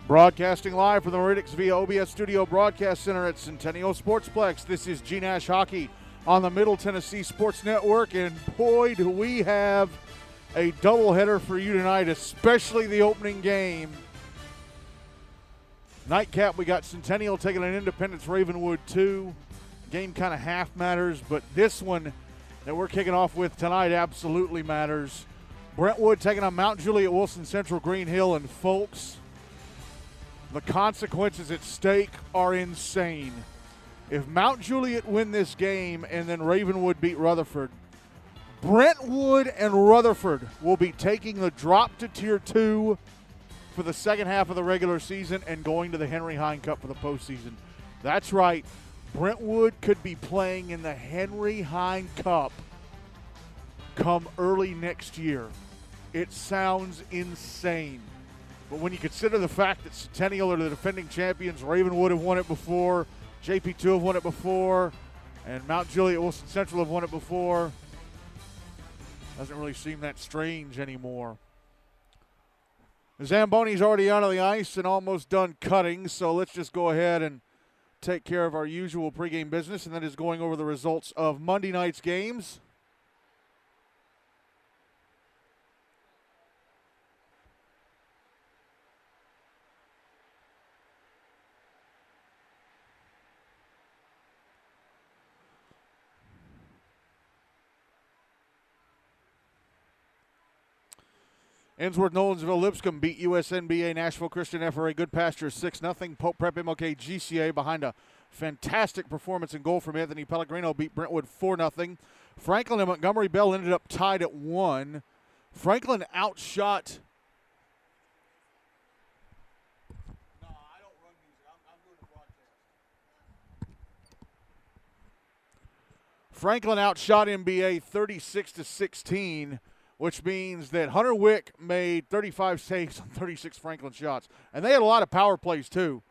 Broadcasting live from the Meridics via OBS Studio Broadcast Center at Centennial Sportsplex. This is GNASH Hockey on the Middle Tennessee Sports Network, and boy, do we have a doubleheader for you tonight, especially the opening game. Nightcap, we got Centennial taking an Independence Ravenwood 2. Game kind of half matters, but this one that we're kicking off with tonight absolutely matters. Brentwood taking on Mount Juliet-Wilson Central Green Hill, and folks, the consequences at stake are insane. If Mount Juliet win this game and then Ravenwood beat Rutherford, Brentwood and Rutherford will be taking the drop to Tier 2 for the second half of the regular season and going to the Henry Hine Cup for the postseason. That's right. Brentwood could be playing in the Henry Hine Cup come early next year. It sounds insane. But when you consider the fact that Centennial are the defending champions, Ravenwood have won it before, JP2 have won it before, and Mount Juliet-Wilson Central have won it before, doesn't really seem that strange anymore. Zamboni's already out of the ice and almost done cutting, so let's just go ahead and take care of our usual pregame business, and that is going over the results of Monday night's games. Ensworth, Nolensville, Lipscomb beat USNBA, Nashville Christian FRA Good Pastures 6-0. Pope Prep MLK GCA behind a fantastic performance and goal from Anthony Pellegrino beat Brentwood 4-0. Franklin and Montgomery Bell ended up tied at 1. Franklin outshot. No, I don't run music. I'm doing a broadcast. Franklin outshot MBA 36-16. Which means that Hunter Wick made 35 saves on 36 Franklin shots. And they had a lot of power plays, too.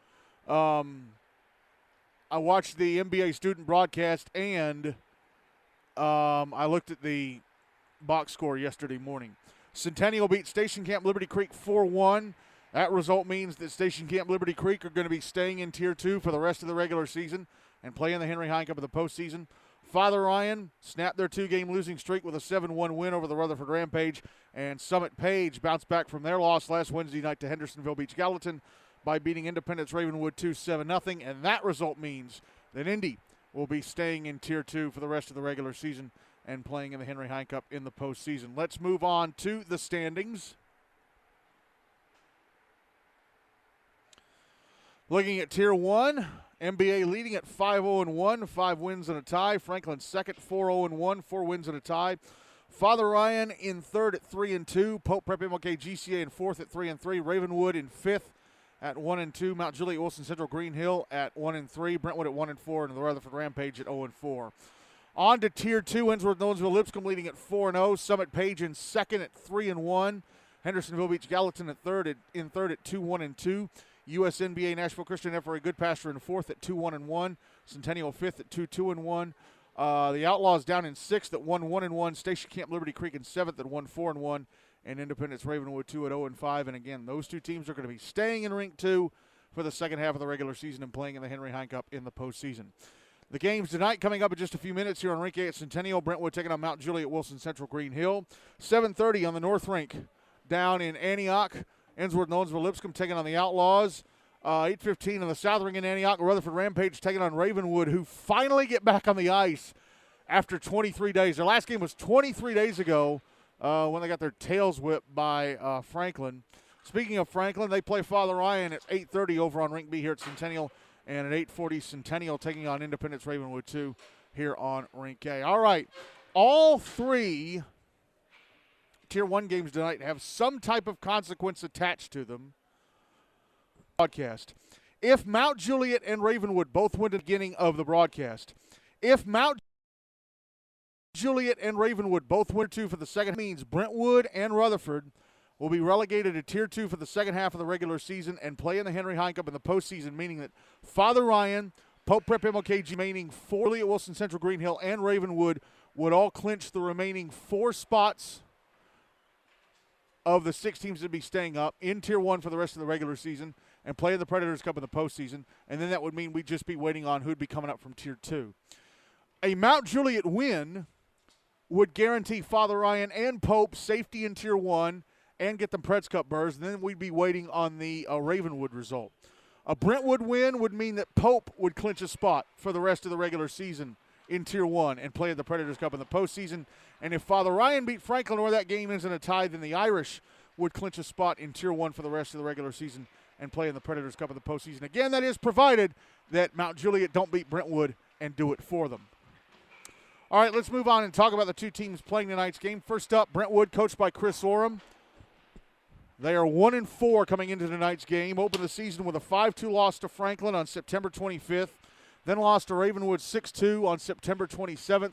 I watched the NBA student broadcast, and I looked at the box score yesterday morning. Centennial beat Station Camp Liberty Creek 4-1. That result means that Station Camp Liberty Creek are going to be staying in Tier 2 for the rest of the regular season and playing the Henry Hine Cup of the postseason. Father Ryan snapped their two-game losing streak with a 7-1 win over the Rutherford Rampage, and Summit Page bounced back from their loss last Wednesday night to Hendersonville Beach Gallatin by beating Independence Ravenwood 2-7-0, and that result means that Indy will be staying in Tier 2 for the rest of the regular season and playing in the Henry Hine Cup in the postseason. Let's move on to the standings. Looking at Tier 1, MBA leading at 5-0-1, 5 wins and a tie. Franklin second, 4-0-1, 4 wins and a tie. Father Ryan in third at 3-2. Pope Prep MLK GCA in fourth at 3-3. Ravenwood in fifth at 1-2. Mount Juliet-Wilson Central Green Hill at 1-3. Brentwood at 1-4, and the Rutherford Rampage at 0-4. On to Tier 2, Ensworth, Nolensville, Lipscomb leading at 4-0. Summit Page in second at 3-1. Hendersonville Beach Gallatin at third at 2-1-2. USNBA Nashville Christian FRA Good Pasture in fourth at 2-1-1. Centennial fifth at 2-2-1. The Outlaws down in sixth at 1-1-1. Station Camp Liberty Creek in seventh at 1-4-1. And Independence Ravenwood 2 at 0-5. And again, those two teams are going to be staying in Rink 2 for the second half of the regular season and playing in the Henry Hine Cup in the postseason. The games tonight coming up in just a few minutes here on Rink A at Centennial. Brentwood taking on Mount Juliet-Wilson Central Green Hill. 7:30 on the North Rink down in Antioch. Ensworth, Nolensville, Lipscomb taking on the Outlaws. 8:15 on the South Ring in Antioch. Rutherford Rampage taking on Ravenwood, who finally get back on the ice after 23 days. Their last game was 23 days ago when they got their tails whipped by Franklin. Speaking of Franklin, they play Father Ryan at 8:30 over on Rink B here at Centennial, and at 8:40 Centennial taking on Independence Ravenwood 2 here on Rink A. All right, all three Tier 1 games tonight have some type of consequence attached to them. Broadcast. If Mount Juliet and Ravenwood both win at the beginning of the broadcast, if Mount Juliet and Ravenwood both win 2 for the second, means Brentwood and Rutherford will be relegated to Tier 2 for the second half of the regular season and play in the Henry Hine Cup in the postseason, meaning that Father Ryan, Pope Prep MLK remaining 4, Juliet-Wilson Central Green Hill, and Ravenwood would all clinch the remaining 4 spots of the 6 teams to be staying up in Tier 1 for the rest of the regular season, and play in the Predators Cup in the postseason, and then that would mean we'd just be waiting on who'd be coming up from Tier 2. A Mount Juliet win would guarantee Father Ryan and Pope safety in Tier 1 and get them Preds Cup berths, and then we'd be waiting on the Ravenwood result. A Brentwood win would mean that Pope would clinch a spot for the rest of the regular season in Tier 1 and play in the Predators Cup in the postseason. And if Father Ryan beat Franklin or that game ends in a tie, then the Irish would clinch a spot in Tier 1 for the rest of the regular season and play in the Predators Cup in the postseason. Again, that is provided that Mount Juliet don't beat Brentwood and do it for them. All right, let's move on and talk about the two teams playing tonight's game. First up, Brentwood, coached by Chris Oram. They are 1-4 coming into tonight's game. Opened the season with a 5-2 loss to Franklin on September 25th. Then lost to Ravenwood 6-2 on September 27th.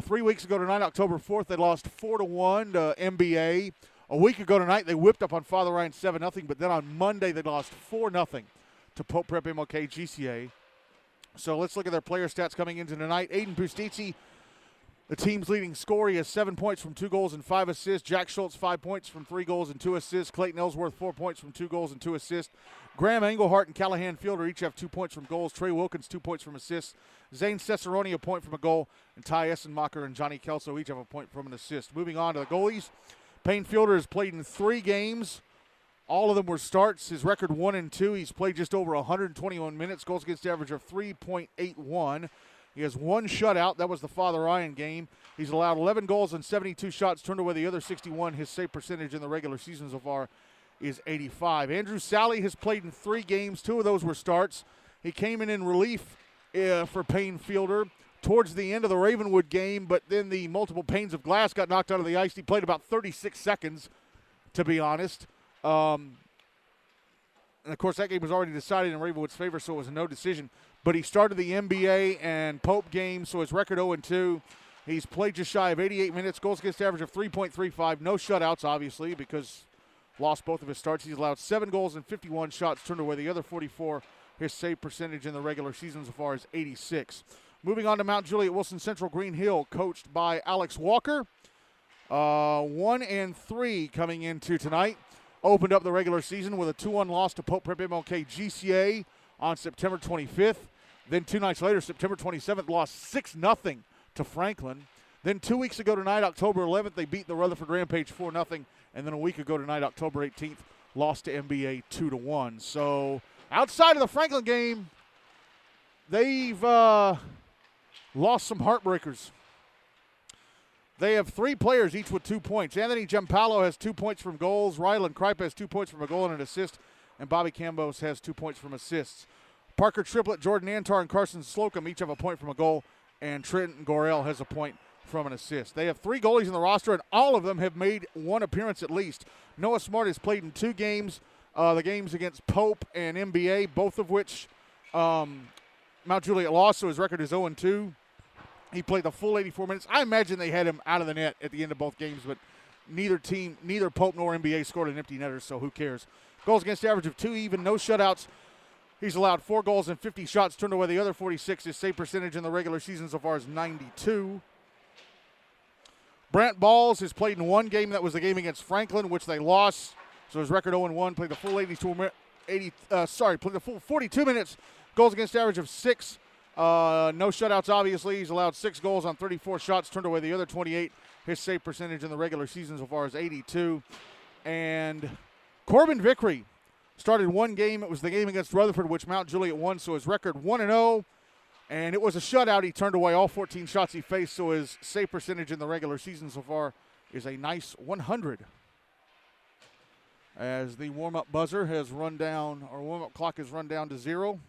3 weeks ago tonight, October 4th, they lost 4-1 to MBA. A week ago tonight, they whipped up on Father Ryan 7-0, but then on Monday, they lost 4-0 to Pope Prep MLK GCA. So let's look at their player stats coming into tonight. Aiden Pustici, the team's leading scorer. He has 7 points from 2 goals and 5 assists. Jack Schultz, 5 points from 3 goals and 2 assists. Clayton Ellsworth, 4 points from 2 goals and 2 assists. Graham Englehart and Callahan Fielder each have 2 points from goals. Trey Wilkins, 2 points from assists. Zane Cesaroni, a point from a goal. And Ty Essenmacher and Johnny Kelso each have a point from an assist. Moving on to the goalies. Payne Fielder has played in 3 games. All of them were starts. His record 1-2. He's played just over 121 minutes. Goals against average of 3.81. He has 1 shutout. That was the Father Ryan game. He's allowed 11 goals and 72 shots, turned away the other 61. His save percentage in the regular season so far is 85. Andrew Sally has played in 3 games. 2 of those were starts. He came in relief for Payne Fielder towards the end of the Ravenwood game, but then the multiple panes of glass got knocked out of the ice. He played about 36 seconds, to be honest. And, of course, that game was already decided in Ravenwood's favor, so it was a no decision. But he started the NBA and Pope game, so his record 0-2. He's played just shy of 88 minutes, goals against average of 3.35. No shutouts, obviously, because lost both of his starts. He's allowed 7 goals and 51 shots, turned away the other 44. His save percentage in the regular season so far is 86. Moving on to Mount Juliet-Wilson Central Green Hill, coached by Alex Walker. 1-3 coming into tonight. Opened up the regular season with a 2-1 loss to Pope Prep MLK GCA on September 25th. Then 2 nights later, September 27th, lost 6-0 to Franklin. Then 2 weeks ago tonight, October 11th, they beat the Rutherford Rampage 4-0. And then a week ago tonight, October 18th, lost to MBA 2-1. So outside of the Franklin game, they've lost some heartbreakers. They have 3 players, each with 2 points. Anthony Giampalo has 2 points from goals. Rylan Kripe has 2 points from a goal and an assist. And Bobby Cambos has 2 points from assists. Parker Triplett, Jordan Antar, and Carson Slocum each have a point from a goal. And Trenton Gorell has a point from an assist. They have 3 goalies in the roster, and all of them have made 1 appearance at least. Noah Smart has played in 2 games, the games against Pope and MBA, both of which Mount Juliet lost, so his record is 0-2. He played the full 84 minutes. I imagine they had him out of the net at the end of both games, but neither Pope nor MBA scored an empty netter, so who cares? Goals against average of 2 even, no shutouts. He's allowed 4 goals and 50 shots, turned away the other 46. His save percentage in the regular season so far is 92. Brant Balls has played in 1 game. That was the game against Franklin, which they lost. So his record 0-1. Played the full played the full 42 minutes. Goals against average of 6. No shutouts, obviously. He's allowed 6 goals on 34 shots, turned away the other 28. His save percentage in the regular season so far is 82. And Corbin Vickery started 1 game. It was the game against Rutherford, which Mount Juliet won. So his record 1-0. And it was a shutout. He turned away all 14 shots he faced. So his save percentage in the regular season so far is a nice 100. As the warm-up buzzer has run down, or warm-up clock has run down to 0.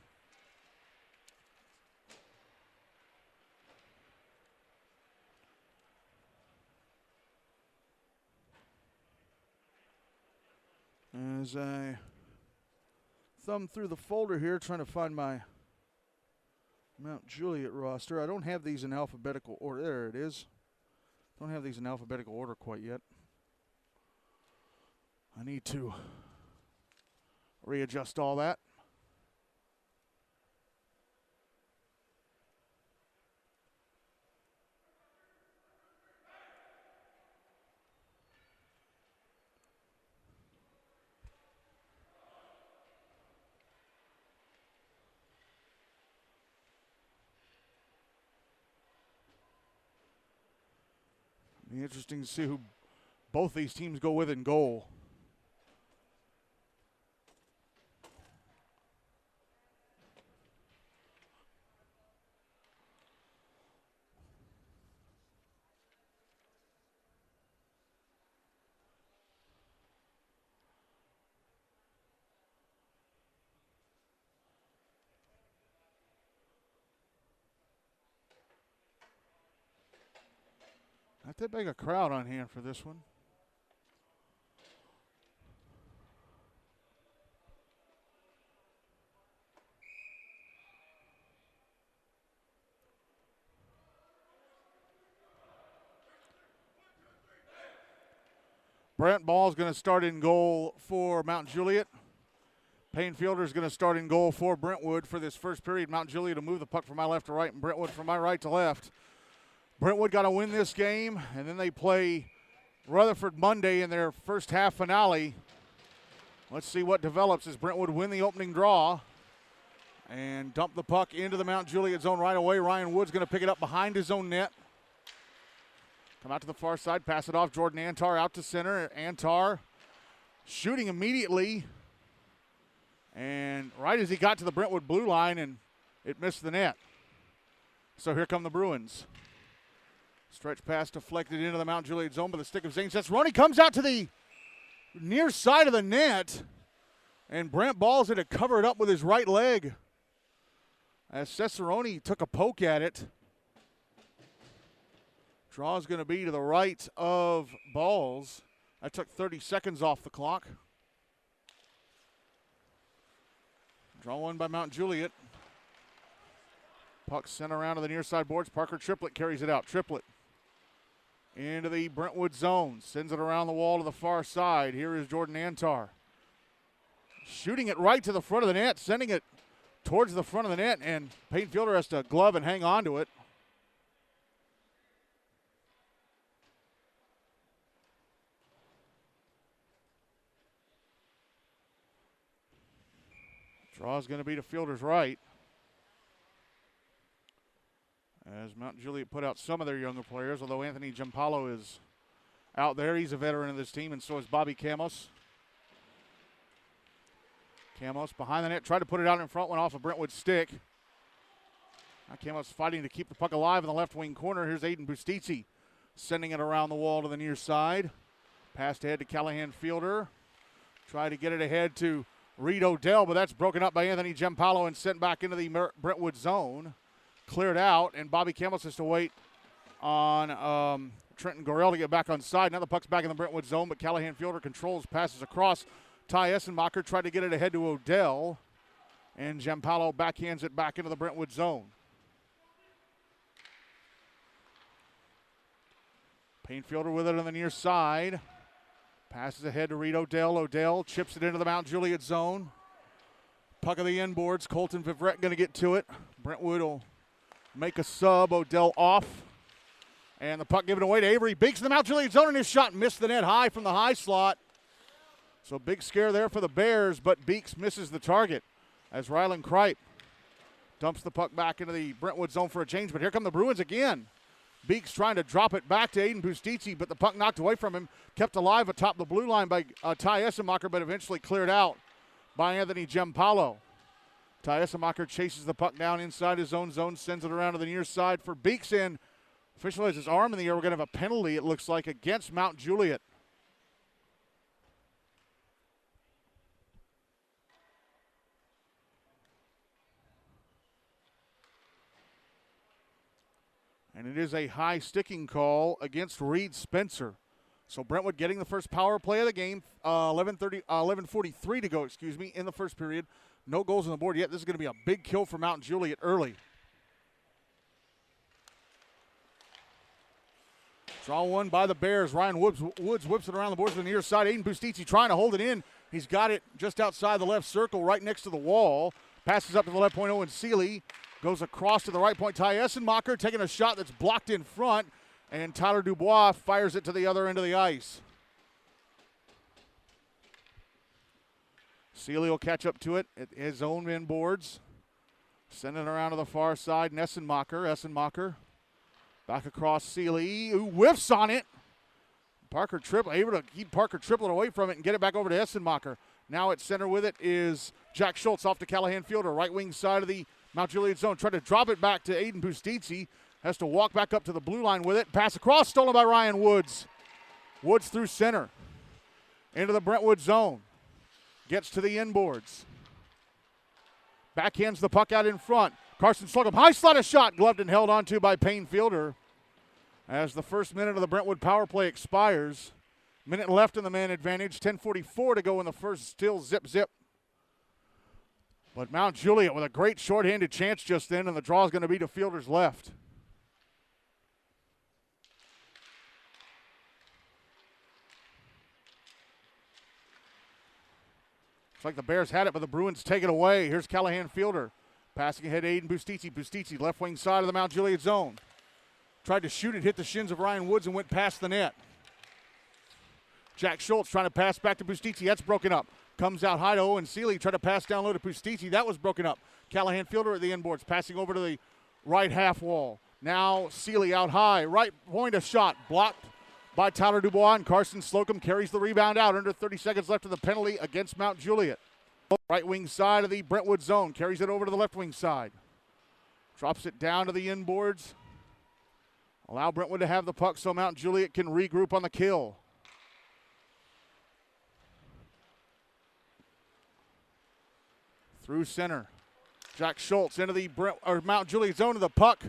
As I thumb through the folder here, trying to find my Mount Juliet roster. I don't have these in alphabetical order. There it is. Don't have these in alphabetical order quite yet. I need to readjust all that. Be interesting to see who both these teams go with in goal. Not that big a crowd on hand for this one. Brent Ball is going to start in goal for Mount Juliet. Payne Fielder is going to start in goal for Brentwood for this first period. Mount Juliet will move the puck from my left to right and Brentwood from my right to left. Brentwood got to win this game, and then they play Rutherford Monday in their first half finale. Let's see what develops as Brentwood win the opening draw and dump the puck into the Mount Juliet zone right away. Ryan Wood's going to pick it up behind his own net. Come out to the far side, pass it off. Jordan Antar out to center. Antar shooting immediately. And right as he got to the Brentwood blue line, and it missed the net. So here come the Bruins. Stretch pass deflected into the Mount Juliet zone by the stick of Zane Cesaroni. Comes out to the near side of the net. And Brent Ball's it to cover it up with his right leg. As Cesaroni took a poke at it. Draw is going to be to the right of Balls. That took 30 seconds off the clock. Draw one by Mount Juliet. Puck sent around to the near side boards. Parker Triplett carries it out. Triplett into the Brentwood zone. Sends it around the wall to the far side. Here is Jordan Antar. Shooting it right to the front of the net. Sending it towards the front of the net. And Payne Fielder has to glove and hang on to it. Draw is going to be to Fielder's right. As Mount Juliet put out some of their younger players, although Anthony Giampalo is out there. He's a veteran of this team, and so is Bobby Camos. Camos behind the net, tried to put it out in front, went off a Brentwood stick. Now Camos fighting to keep the puck alive in the left wing corner. Here's Aiden Bustizzi sending it around the wall to the near side. Passed ahead to Callahan Fielder. Tried to get it ahead to Reed Odell, but that's broken up by Anthony Giampalo and sent back into the Brentwood zone. Cleared out, and Bobby Campbell has to wait on Trenton Gorell to get back on side. Now the puck's back in the Brentwood zone, but Callahan Fielder controls, passes across. Ty Essenmacher tried to get it ahead to Odell, and Giampalo backhands it back into the Brentwood zone. Payne Fielder with it on the near side. Passes ahead to Reed Odell. Odell chips it into the Mount Juliet zone. Puck of the inboards. Colton Vivrette going to get to it. Brentwood will make a sub. Odell off. And the puck given away to Avery Beeks in the Mount Juliet zone, and his shot missed the net high from the high slot. So big scare there for the Bears, but Beeks misses the target as Rylan Kripe dumps the puck back into the Brentwood zone for a change. But here come the Bruins again. Beeks trying to drop it back to Aiden Bustizzi, but the puck knocked away from him. Kept alive atop the blue line by Ty Essenmacher, but eventually cleared out by Anthony Giampalo. Ty Essenmacher chases the puck down inside his own zone, sends it around to the near side for Beeks, and official has his arm in the air. We're going to have a penalty, it looks like, against Mount Juliet. And it is a high sticking call against Reed Spencer. So Brentwood getting the first power play of the game. 11:43 to go, in the first period. No goals on the board yet. This is going to be a big kill for Mount Juliet early. Draw one by the Bears. Ryan Woods whips it around the boards to the near side. Aiden Bustizzi trying to hold it in. He's got it just outside the left circle, right next to the wall. Passes up to the left point. Owen Seeley goes across to the right point. Ty Essenmacher taking a shot that's blocked in front. And Tyler Dubois fires it to the other end of the ice. Seeley will catch up to it at his own end boards. Send it around to the far side. Essenmacher back across Seeley, who whiffs on it. Parker Triplett, able to keep Parker Triplett away from it and get it back over to Essenmacher. Now at center with it is Jack Schultz off to Callahan Fielder, right wing side of the Mount Juliet zone. Tried to drop it back to Aiden Bustitzi. Has to walk back up to the blue line with it. Pass across, stolen by Ryan Woods. Woods through center. Into the Brentwood zone. Gets to the inboards. Backhands the puck out in front. Carson Slocum, high slot, a shot, gloved and held onto by Payne Fielder. As the first minute of the Brentwood power play expires. Minute left in the man advantage, 10:44 to go in the first, still zip. But Mount Juliet with a great shorthanded chance just then, and the draw is going to be to Fielder's left. Looks like the Bears had it, but the Bruins take it away. Here's Callahan Fielder. Passing ahead to Aiden Bustitzi. Bustitzi, left wing side of the Mount Juliet zone. Tried to shoot it, hit the shins of Ryan Woods and went past the net. Jack Schultz trying to pass back to Bustitzi. That's broken up. Comes out high to Owen Seeley. Tried to pass down low to Bustitzi. That was broken up. Callahan Fielder at the inboards, passing over to the right half wall. Now Seeley out high. Right point, a shot. Blocked by Tyler Dubois, and Carson Slocum carries the rebound out. Under 30 seconds left of the penalty against Mount Juliet. Right wing side of the Brentwood zone. Carries it over to the left wing side. Drops it down to the inboards. Allow Brentwood to have the puck so Mount Juliet can regroup on the kill. Through center. Jack Schultz into the Mount Juliet zone of the puck.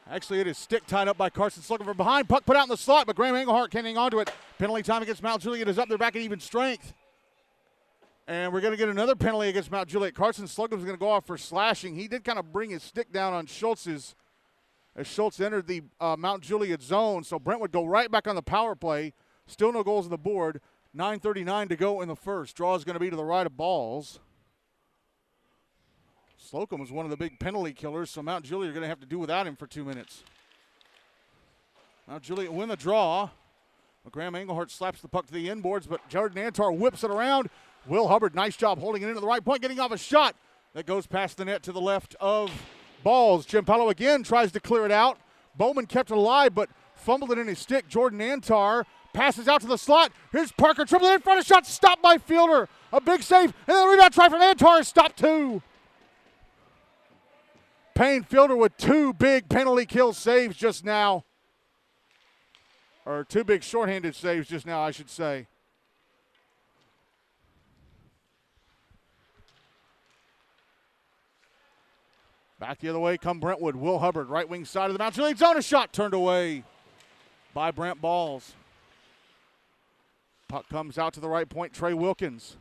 Actually, it is stick tied up by Carson Slocum from behind. Puck put out in the slot, but Graham Engelhart can't hang on to it. Penalty time against Mount Juliet is up. They're back at even strength. And we're going to get another penalty against Mount Juliet. Carson Slocum is going to go off for slashing. He did kind of bring his stick down on Schultz's as Schultz entered the Mount Juliet zone. So Brent would go right back on the power play. Still no goals on the board. 9:39 to go in the first. Draw is going to be to the right of Balls. Slocum was one of the big penalty killers, so Mount Juliet are going to have to do without him for 2 minutes. Mount Juliet win the draw. Graham Engelhart slaps the puck to the inboards, but Jordan Antar whips it around. Will Hubbard, nice job holding it into the right point, getting off a shot that goes past the net to the left of Balls. Giampaolo again tries to clear it out. Bowman kept it alive, but fumbled it in his stick. Jordan Antar passes out to the slot. Here's Parker Triplett in front of shot, stopped by Fielder. A big save, and then the rebound try from Antar is stopped too. Payne Fielder with two big penalty kill saves just now. Or two big shorthanded saves just now, I should say. Back the other way come Brentwood. Will Hubbard, right wing side of the Mount Juliet zone. A shot turned away by Brent Balls. Puck comes out to the right point. Trey Wilkins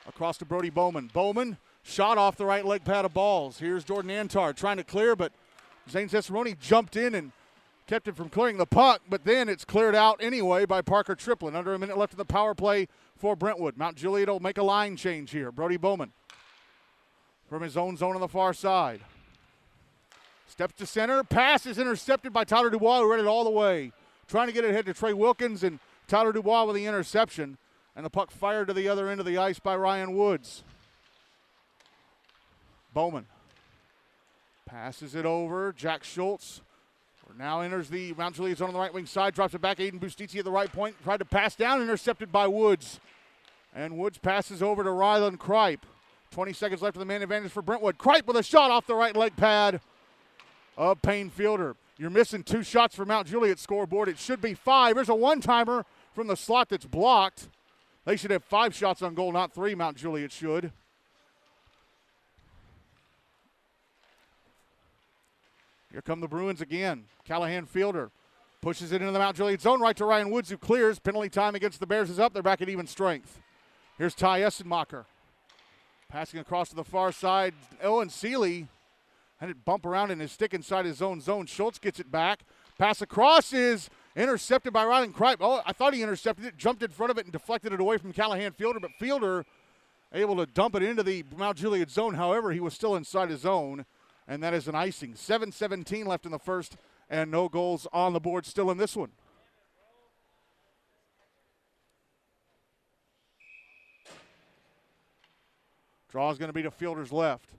across to Brody Bowman. Bowman shot off the right leg pad of Balls. Here's Jordan Antar trying to clear, but Zane Cesaroni jumped in and kept it from clearing the puck, but then it's cleared out anyway by Parker Triplett. Under a minute left in the power play for Brentwood. Mount Juliet will make a line change here. Brody Bowman from his own zone on the far side. Steps to center. Pass is intercepted by Tyler Dubois, who read it all the way. Trying to get it ahead to Trey Wilkins, and Tyler Dubois with the interception. And the puck fired to the other end of the ice by Ryan Woods. Bowman passes it over. Jack Schultz now enters the Mount Juliet zone on the right wing side. Drops it back. Aiden Bustitzi at the right point. Tried to pass down. Intercepted by Woods. And Woods passes over to Rylan Kripe. 20 seconds left of the man advantage for Brentwood. Kripe with a shot off the right leg pad of Payne Fielder. You're missing two shots for Mount Juliet scoreboard. It should be 5. There's a one-timer from the slot that's blocked. They should have 5 shots on goal, not 3. Mount Juliet should. Here come the Bruins again. Callahan Fielder pushes it into the Mount Juliet zone, right to Ryan Woods, who clears. Penalty time against the Bears is up. They're back at even strength. Here's Ty Essenmacher. Passing across to the far side. Owen Seeley had it bump around in his stick inside his own zone. Schultz gets it back. Pass across is intercepted by Rylan Kripe. Oh, I thought he intercepted it, jumped in front of it, and deflected it away from Callahan Fielder, but Fielder able to dump it into the Mount Juliet zone. However, he was still inside his zone. And that is an icing. 7:17 left in the first, and no goals on the board still in this one. Draw is going to be to Fielder's left.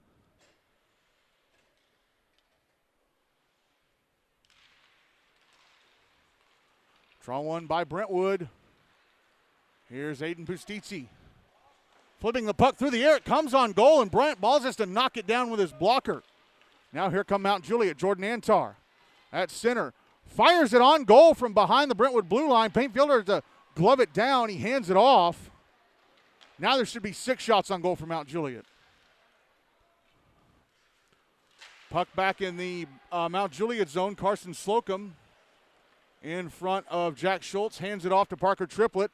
Draw one by Brentwood. Here's Aiden Pustizzi. Flipping the puck through the air. It comes on goal, and Bryant Balls has to knock it down with his blocker. Now here come Mount Juliet. Jordan Antar at center. Fires it on goal from behind the Brentwood blue line. Payne Fielder to glove it down. He hands it off. Now there should be 6 shots on goal for Mount Juliet. Puck back in the Mount Juliet zone. Carson Slocum in front of Jack Schultz. Hands it off to Parker Triplett,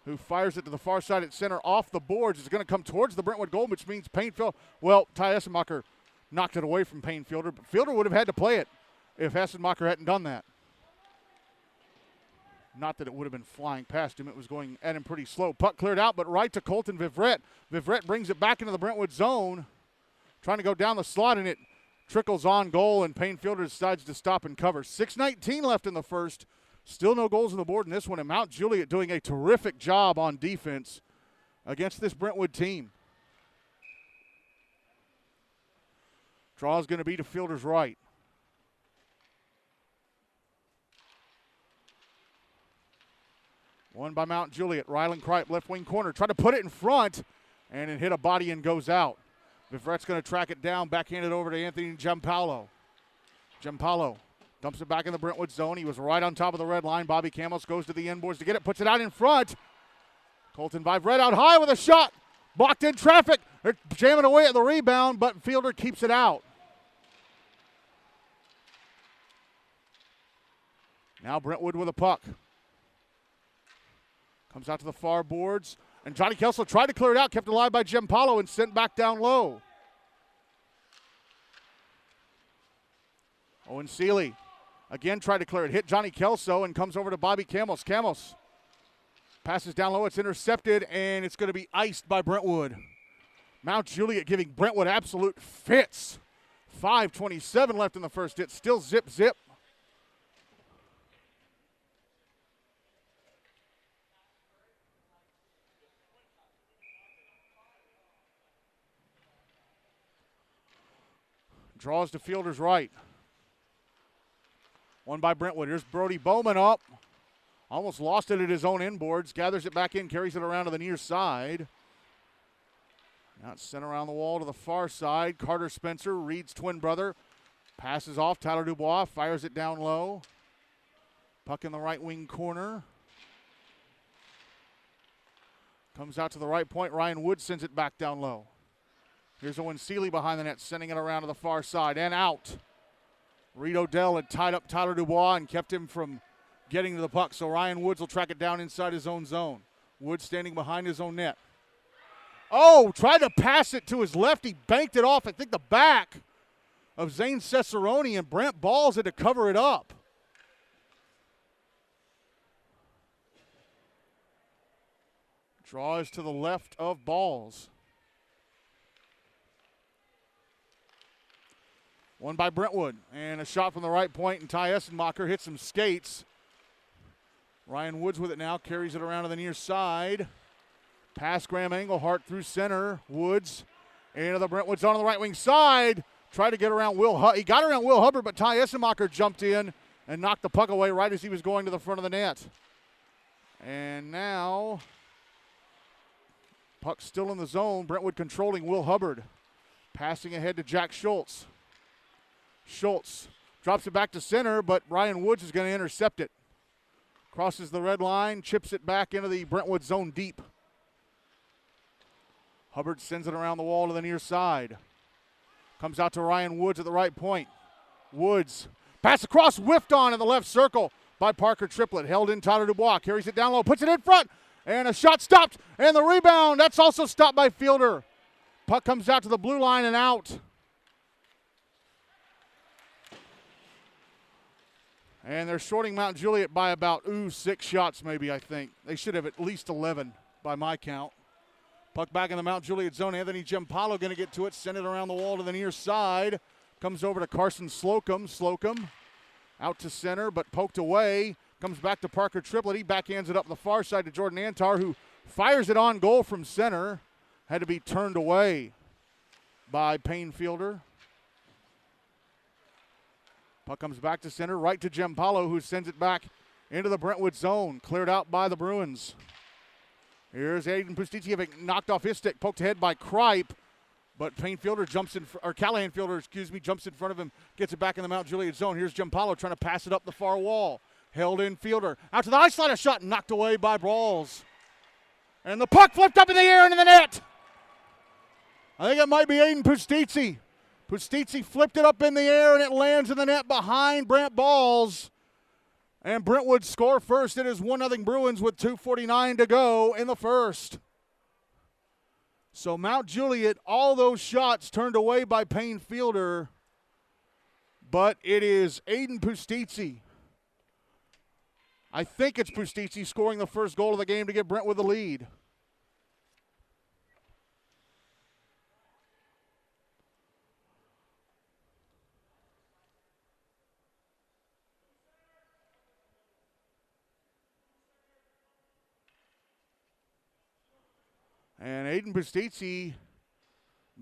who fires it to the far side at center off the boards. It's going to come towards the Brentwood goal, which means Payne Fielder. Well, Ty Essenmacher knocked it away from Payne Fielder, but Fielder would have had to play it if Essenmacher hadn't done that. Not that it would have been flying past him. It was going at him pretty slow. Puck cleared out, but right to Colton Vivrette. Vivrette brings it back into the Brentwood zone, trying to go down the slot, and it trickles on goal, and Payne Fielder decides to stop and cover. 6:19 left in the first. Still no goals on the board in this one, and Mount Juliet doing a terrific job on defense against this Brentwood team. Draw is going to be to Fielder's right. One by Mount Juliet. Rylan Kripe, left wing corner. Tried to put it in front, and it hit a body and goes out. Vivrette's going to track it down, backhand it over to Anthony Giampaolo. Giampaolo dumps it back in the Brentwood zone. He was right on top of the red line. Bobby Camos goes to the end boards to get it, puts it out in front. Colton Vivrette out high with a shot. Blocked in traffic. They're jamming away at the rebound, but Fielder keeps it out. Now Brentwood with a puck. Comes out to the far boards. And Johnny Kelso tried to clear it out, kept alive by Giampaolo and sent back down low. Owen Seeley again tried to clear it. Hit Johnny Kelso and comes over to Bobby Camos. Camos passes down low. It's intercepted, and it's going to be iced by Brentwood. Mount Juliet giving Brentwood absolute fits. 5:27 left in the first. It's still zip. Draws to Fielder's right. One by Brentwood. Here's Brody Bowman up. Almost lost it at his own inboards. Gathers it back in, carries it around to the near side. Now it's sent around the wall to the far side. Carter Spencer, Reed's twin brother. Passes off. Tyler Dubois fires it down low. Puck in the right wing corner. Comes out to the right point. Ryan Wood sends it back down low. Here's Owen Seeley behind the net, sending it around to the far side and out. Reed Odell had tied up Tyler Dubois and kept him from getting to the puck, so Ryan Woods will track it down inside his own zone. Woods standing behind his own net. Oh, tried to pass it to his left. He banked it off, I think, the back of Zane Cesaroni, and Brent Balls had to cover it up. Draw is to the left of Balls. One by Brentwood, and a shot from the right point, and Ty Essenmacher hits some skates. Ryan Woods with it now, carries it around to the near side. Pass Graham Engelhart through center. Woods into the Brentwood zone on the right wing side. Tried to get around he got around Will Hubbard, but Ty Essenmacher jumped in and knocked the puck away right as he was going to the front of the net. And now, puck still in the zone. Brentwood controlling Will Hubbard. Passing ahead to Jack Schultz. Schultz drops it back to center, but Ryan Woods is going to intercept it. Crosses the red line, chips it back into the Brentwood zone deep. Hubbard sends it around the wall to the near side. Comes out to Ryan Woods at the right point. Woods, pass across, whiffed on in the left circle by Parker Triplett. Held in Tyler Dubois, carries it down low, puts it in front, and a shot stopped, and the rebound, that's also stopped by Fielder. Puck comes out to the blue line and out. And they're shorting Mount Juliet by about, 6 shots maybe, I think. They should have at least 11 by my count. Puck back in the Mount Juliet zone. Anthony Giampaolo going to get to it, send it around the wall to the near side. Comes over to Carson Slocum. Slocum out to center, but poked away. Comes back to Parker Triplett. He backhands it up the far side to Jordan Antar, who fires it on goal from center. Had to be turned away by Payne Fielder. Puck comes back to center, right to Giampaolo, who sends it back into the Brentwood zone. Cleared out by the Bruins. Here's Aiden Pustici having knocked off his stick, poked ahead by Kripe, but Payne Fielder jumps in, or Callahan Fielder, jumps in front of him, gets it back in the Mount Juliet zone. Here's Giampaolo trying to pass it up the far wall. Held in Fielder. Out to the ice line, a shot knocked away by Brawls. And the puck flipped up in the air into the net. I think it might be Aiden Pustici. Pustici flipped it up in the air and it lands in the net behind Brant Balls. And Brentwood score first. It is 1-0 Bruins with 2:49 to go in the first. So Mount Juliet, all those shots turned away by Payne Fielder. But it is Aiden Pustici. I think it's Pustici scoring the first goal of the game to give Brentwood the lead. And Aiden Pustici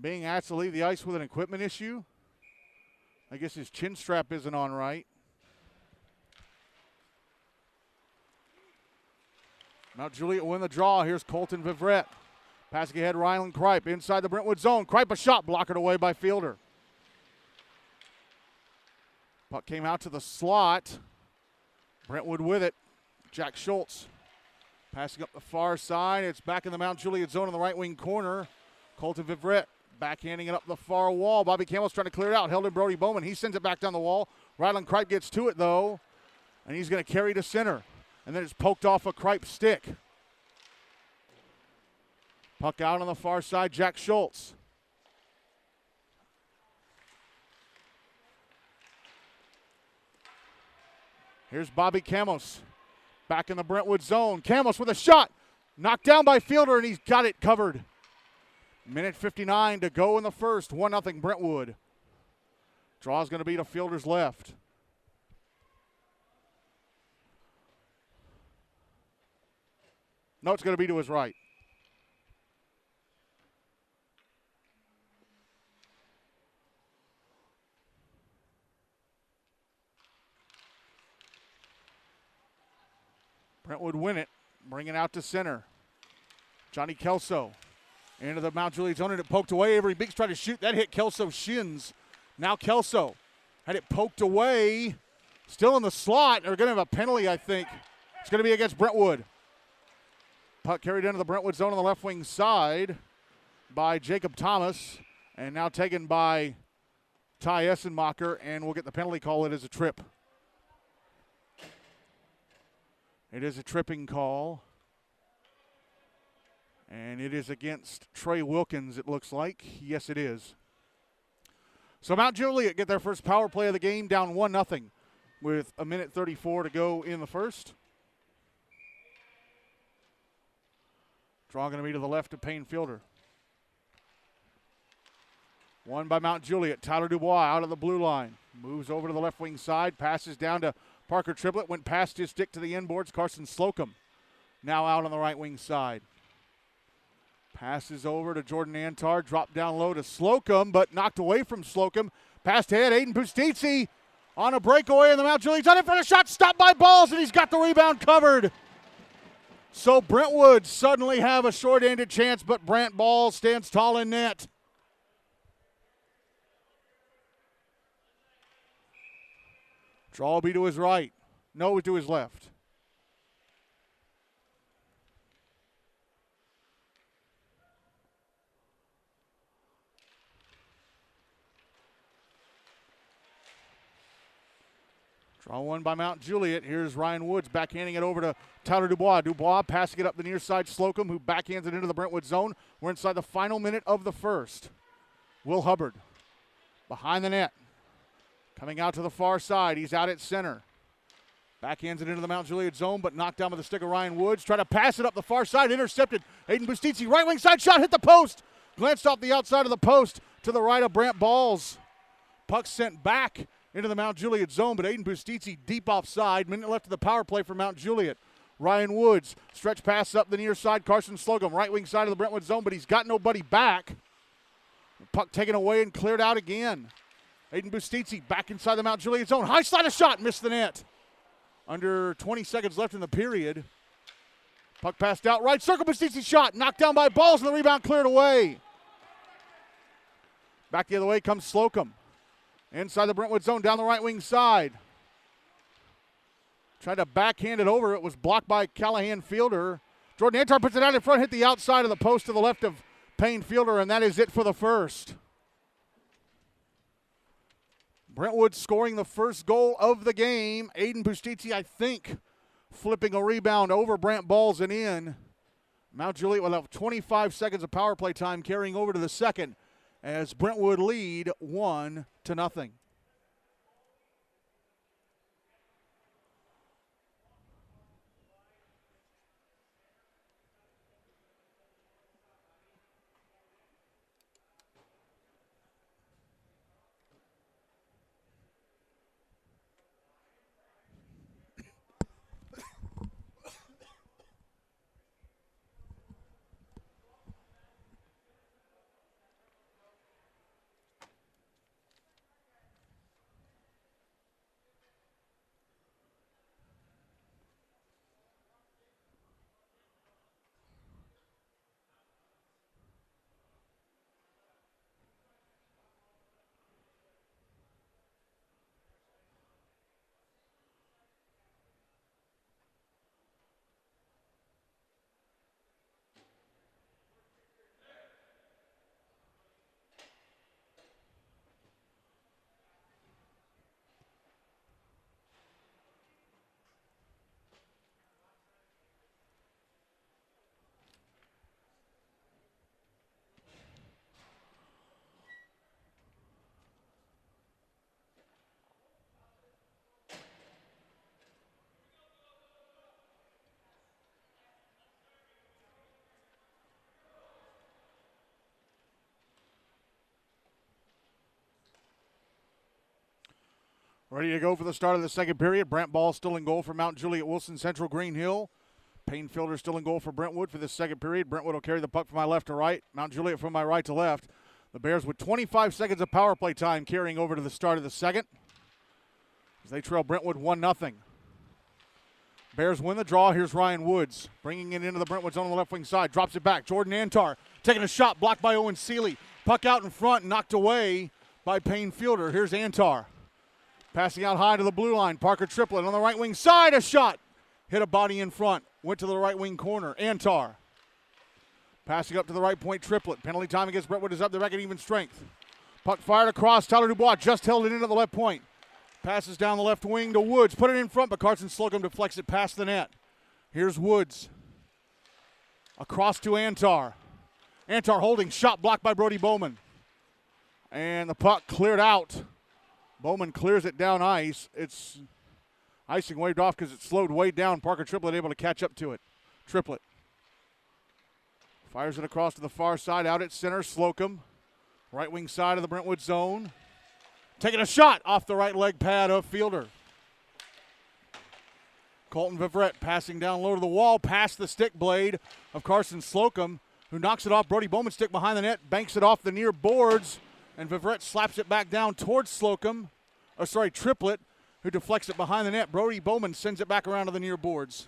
being asked to leave the ice with an equipment issue. I guess his chin strap isn't on right. Mount Juliet win the draw. Here's Colton Vivrette. Passing ahead, Rylan Kripe inside the Brentwood zone. Kripe a shot, blocked away by Fielder. Puck came out to the slot. Brentwood with it. Jack Schultz. Passing up the far side. It's back in the Mount Juliet zone in the right wing corner. Colton Vivrette backhanding it up the far wall. Bobby Campbell's trying to clear it out. Held in Brody Bowman. He sends it back down the wall. Rylan Kripe gets to it, though. And he's going to carry to center. And then it's poked off a Kripe stick. Puck out on the far side. Jack Schultz. Here's Bobby Camos. Back in the Brentwood zone. Camos with a shot. Knocked down by Fielder, and he's got it covered. Minute 59 to go in the first. 1-0 Brentwood. Draw's going to be to Fielder's left. No, it's going to be to his right. Brentwood win it, bring it out to center. Johnny Kelso into the Mount Juliet zone, and it poked away. Avery Beeks tried to shoot. That hit Kelso's shins. Now Kelso had it poked away. Still in the slot. They're going to have a penalty, I think. It's going to be against Brentwood. Puck carried into the Brentwood zone on the left wing side by Jacob Thomas, and now taken by Ty Essenmacher, and we'll get the penalty call. It is a trip. It is a tripping call. And it is against Trey Wilkins, it looks like. Yes, it is. So Mount Juliet get their first power play of the game, down 1-0 with 1:34 to go in the first. Draw going to be to the left of Payne Fielder. Won by Mount Juliet. Tyler Dubois out of the blue line. Moves over to the left wing side. Passes down to Parker Triplett. Went past his stick to the inboards. Carson Slocum now out on the right wing side. Passes over to Jordan Antar. Dropped down low to Slocum, but knocked away from Slocum. Passed ahead. Aiden Pustici on a breakaway in the Mount Juliet. He's on it for a shot. Stopped by Balls, and he's got the rebound covered. So Brentwood suddenly have a short-handed chance, but Brant Balls stands tall in net. Draw will be to his right. No, to his left. Draw one by Mount Juliet. Here's Ryan Woods backhanding it over to Tyler Dubois. Dubois passing it up the near side. Slocum, who backhands it into the Brentwood zone. We're inside the final minute of the first. Will Hubbard behind the net. Coming out to the far side. He's out at center. Backhands it into the Mount Juliet zone, but knocked down with the stick of Ryan Woods. Try to pass it up the far side. Intercepted. Aiden Pustici, right wing side shot, hit the post. Glanced off the outside of the post to the right of Brant Balls. Puck sent back into the Mount Juliet zone, but Aiden Pustici deep offside. Minute left of the power play for Mount Juliet. Ryan Woods, stretch pass up the near side. Carson Slocum, right wing side of the Brentwood zone, but he's got nobody back. Puck taken away and cleared out again. Aiden Pustici back inside the Mount Juliet zone. High slide, a shot, missed the net. Under 20 seconds left in the period. Puck passed out right circle. Bastisi shot. Knocked down by Balls and the rebound cleared away. Back the other way comes Slocum. Inside the Brentwood zone down the right wing side. Tried to backhand it over. It was blocked by Callahan Fielder. Jordan Antar puts it out in front, hit the outside of the post to the left of Payne Fielder, and that is it for the first. Brentwood scoring the first goal of the game. Aiden Bustiti, I think, flipping a rebound over Brant Balls and in. Mount Juliet will have 25 seconds of power play time carrying over to the second as Brentwood lead 1-0. Ready to go for the start of the second period. Brent Ball still in goal for Mount Juliet-Wilson Central Green Hill. Payne Fielder still in goal for Brentwood for this second period. Brentwood will carry the puck from my left to right. Mount Juliet from my right to left. The Bears with 25 seconds of power play time carrying over to the start of the second as they trail Brentwood 1-0. Bears win the draw. Here's Ryan Woods bringing it into the Brentwood zone on the left wing side. Drops it back. Jordan Antar taking a shot blocked by Owen Seeley. Puck out in front, knocked away by Payne Fielder. Here's Antar. Passing out high to the blue line. Parker Triplett on the right wing side. A shot. Hit a body in front. Went to the right wing corner. Antar. Passing up to the right point. Triplett. Penalty time against Brentwood is up. They're back at even strength. Puck fired across. Tyler Dubois just held it in at the left point. Passes down the left wing to Woods. Put it in front, but Carson Slocum deflects it past the net. Here's Woods. Across to Antar. Antar holding. Shot blocked by Brody Bowman. And the puck cleared out. Bowman clears it down ice. It's icing waved off because it slowed way down. Parker Triplett able to catch up to it. Triplett fires it across to the far side. Out at center, Slocum. Right wing side of the Brentwood zone. Taking a shot off the right leg pad of Fielder. Colton Vivrette passing down low to the wall. Past the stick blade of Carson Slocum, who knocks it off Brody Bowman's stick behind the net. Banks it off the near boards. And Vivrette slaps it back down towards Triplett, who deflects it behind the net. Brody Bowman sends it back around to the near boards.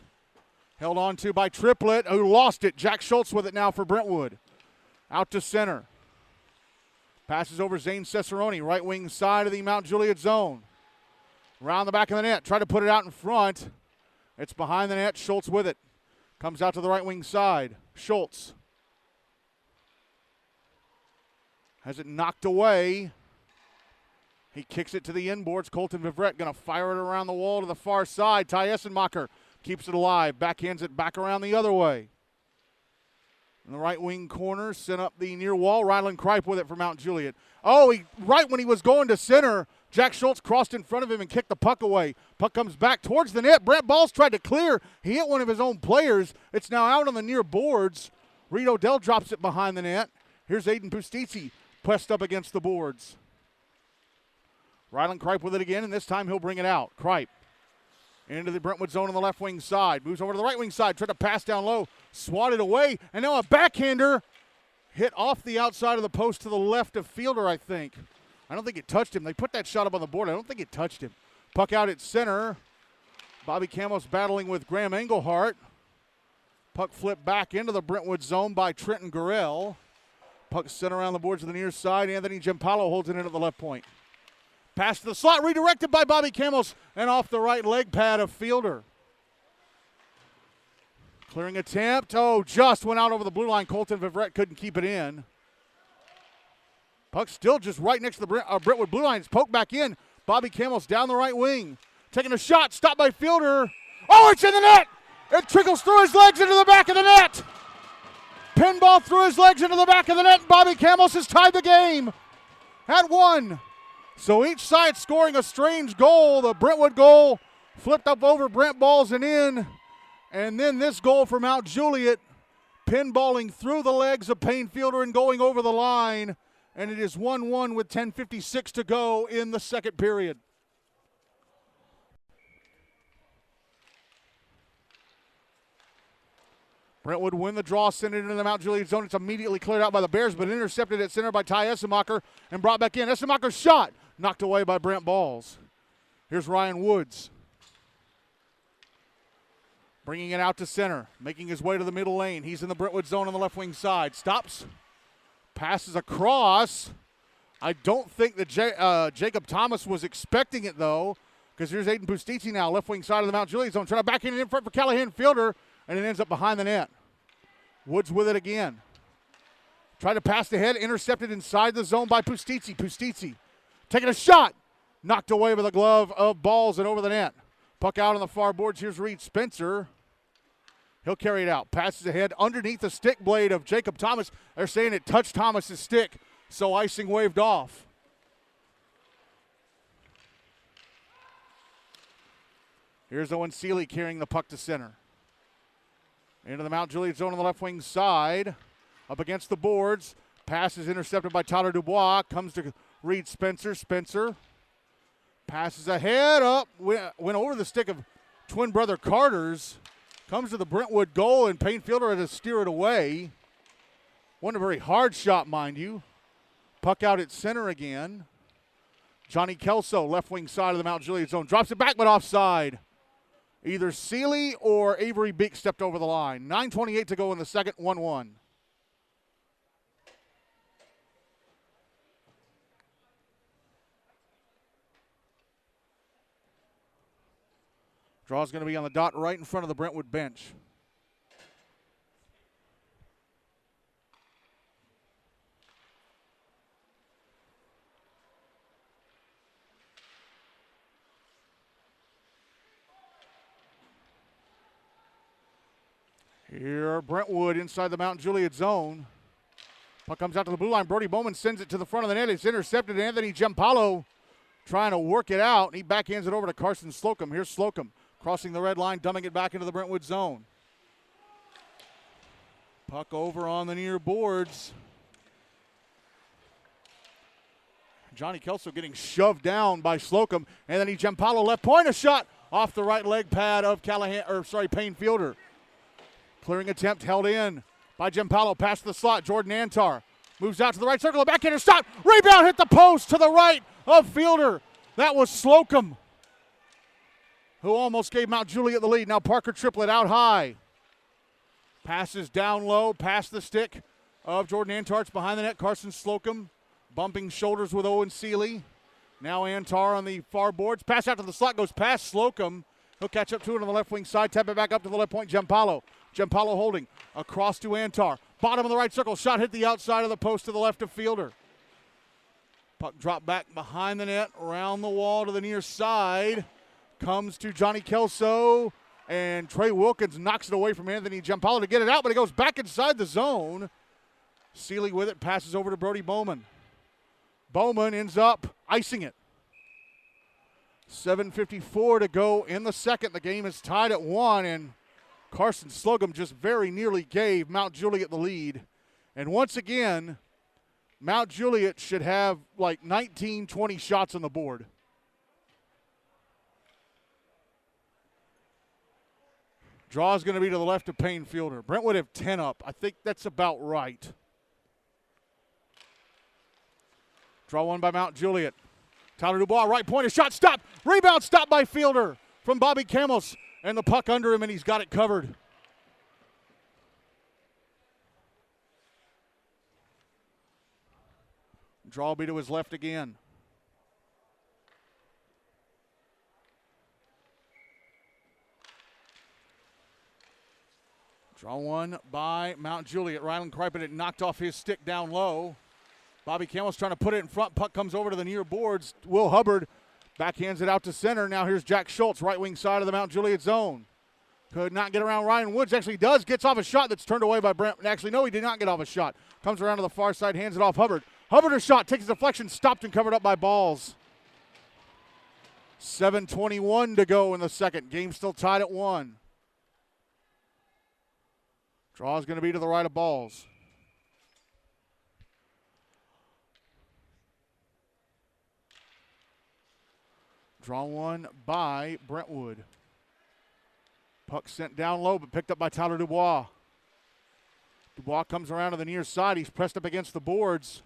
Held on to by Triplett, who lost it. Jack Schultz with it now for Brentwood. Out to center. Passes over Zane Cesaroni, right wing side of the Mount Juliet zone. Around the back of the net, try to put it out in front. It's behind the net, Schultz with it. Comes out to the right wing side. Schultz has it knocked away. He kicks it to the inboards. Colton Vivrette going to fire it around the wall to the far side. Ty Essenmacher keeps it alive. Backhands it back around the other way. In the right wing corner, sent up the near wall. Rylan Kripe with it for Mount Juliet. Right when he was going to center, Jack Schultz crossed in front of him and kicked the puck away. Puck comes back towards the net. Brent Balls tried to clear. He hit one of his own players. It's now out on the near boards. Reed Odell drops it behind the net. Here's Aiden Pustiti pressed up against the boards. Rylan Kripe with it again, and this time he'll bring it out. Kripe into the Brentwood zone on the left wing side. Moves over to the right wing side. Tried to pass down low. Swatted away. And now a backhander hit off the outside of the post to the left of Fielder, I think. I don't think it touched him. They put that shot up on the board. I don't think it touched him. Puck out at center. Bobby Camos battling with Graham Engelhart. Puck flipped back into the Brentwood zone by Trenton Gurrell. Puck sent around the boards to the near side. Anthony Giampaolo holds it in at the left point. Pass to the slot, redirected by Bobby Camos, and off the right leg pad of Fielder. Clearing attempt. Oh, just went out over the blue line. Colton Vivrette couldn't keep it in. Puck still just right next to the Brentwood blue line. It's poked back in. Bobby Camos down the right wing. Taking a shot, stopped by Fielder. Oh, it's in the net! It trickles through his legs into the back of the net. Pinball through his legs into the back of the net. Bobby Camos has tied the game at 1. So each side scoring a strange goal. The Brentwood goal flipped up over Brent balls and in. And then this goal from Mount Juliet, pinballing through the legs of Payne Fielder and going over the line. And it is 1-1 with 10:56 to go in the second period. Brentwood win the draw, send it into the Mount Juliet zone. It's immediately cleared out by the Bears, but intercepted at center by Ty Essemacher and brought back in. Essemacher's shot knocked away by Brent Balls. Here's Ryan Woods. Bringing it out to center, making his way to the middle lane. He's in the Brentwood zone on the left wing side. Stops, passes across. I don't think that Jacob Thomas was expecting it, though, because here's Aiden Pustici now, left wing side of the Mount Juliet zone, trying to back it in front for Callahan Fielder. And it ends up behind the net. Woods with it again. Tried to pass ahead, intercepted inside the zone by Pustici. Pustici taking a shot. Knocked away by the glove of Balls and over the net. Puck out on the far boards. Here's Reed Spencer. He'll carry it out. Passes ahead underneath the stick blade of Jacob Thomas. They're saying it touched Thomas's stick, so icing waved off. Here's Owen Seeley carrying the puck to center. Into the Mount Juliet zone on the left wing side. Up against the boards. Pass is intercepted by Tyler Dubois. Comes to Reed Spencer. Spencer passes ahead. Up. Went over the stick of twin brother Carter's. Comes to the Brentwood goal, and Payne Fielder had to steer it away. Wasn't a very hard shot, mind you. Puck out at center again. Johnny Kelso, left wing side of the Mount Juliet zone. Drops it back, but offside. Either Seeley or Avery Beek stepped over the line. 9:28 to go in the second, 1-1. Draw's going to be on the dot right in front of the Brentwood bench. Here, Brentwood inside the Mount Juliet zone. Puck comes out to the blue line. Brody Bowman sends it to the front of the net. It's intercepted. Anthony Giampaolo trying to work it out. He backhands it over to Carson Slocum. Here's Slocum crossing the red line, dumping it back into the Brentwood zone. Puck over on the near boards. Johnny Kelso getting shoved down by Slocum. Anthony Giampaolo left point, a shot off the right leg pad of Payne Fielder. Clearing attempt held in by Giampaolo. Pass to the slot. Jordan Antar moves out to the right circle. A backhander stop. Rebound hit the post to the right of Fielder. That was Slocum, who almost gave Mount Juliet the lead. Now Parker Triplett out high. Passes down low, past the stick of Jordan Antar. It's behind the net. Carson Slocum bumping shoulders with Owen Seeley. Now Antar on the far boards. Pass out to the slot. Goes past Slocum. He'll catch up to it on the left wing side. Tap it back up to the left point. Giampaolo. Giampaolo holding across to Antar. Bottom of the right circle. Shot hit the outside of the post to the left of Fielder. Puck dropped back behind the net. Around the wall to the near side. Comes to Johnny Kelso. And Trey Wilkins knocks it away from Anthony Giampaolo to get it out, but it goes back inside the zone. Seeley with it. Passes over to Brody Bowman. Bowman ends up icing it. 7:54 to go in the second. The game is tied at 1, and Carson Slocum just very nearly gave Mount Juliet the lead. And once again, Mount Juliet should have like 19, 20 shots on the board. Draw is going to be to the left of Payne Fielder. Brentwood have 10 up. I think that's about right. Draw one by Mount Juliet. Tyler Dubois, right point, a shot stopped. Rebound stopped by Fielder. from Bobby Camels. And the puck under him, and he's got it covered. Draw will be to his left again. Draw one by Mount Juliet. Rylan Kripin, it knocked off his stick down low. Bobby Campbell's trying to put it in front. Puck comes over to the near boards. Will Hubbard backhands it out to center. Now here's Jack Schultz, right wing side of the Mount Juliet zone. Could not get around Ryan Woods. Actually does. Gets off a shot that's turned away by Brent. Actually, no, he did not get off a shot. Comes around to the far side, hands it off Hubbard. Hubbard a shot, takes a deflection, stopped and covered up by Balls. 7:21 to go in the second. Game still tied at 1. Draw is going to be to the right of Balls. Draw one by Brentwood. Puck sent down low, but picked up by Tyler Dubois. Dubois comes around to the near side. He's pressed up against the boards.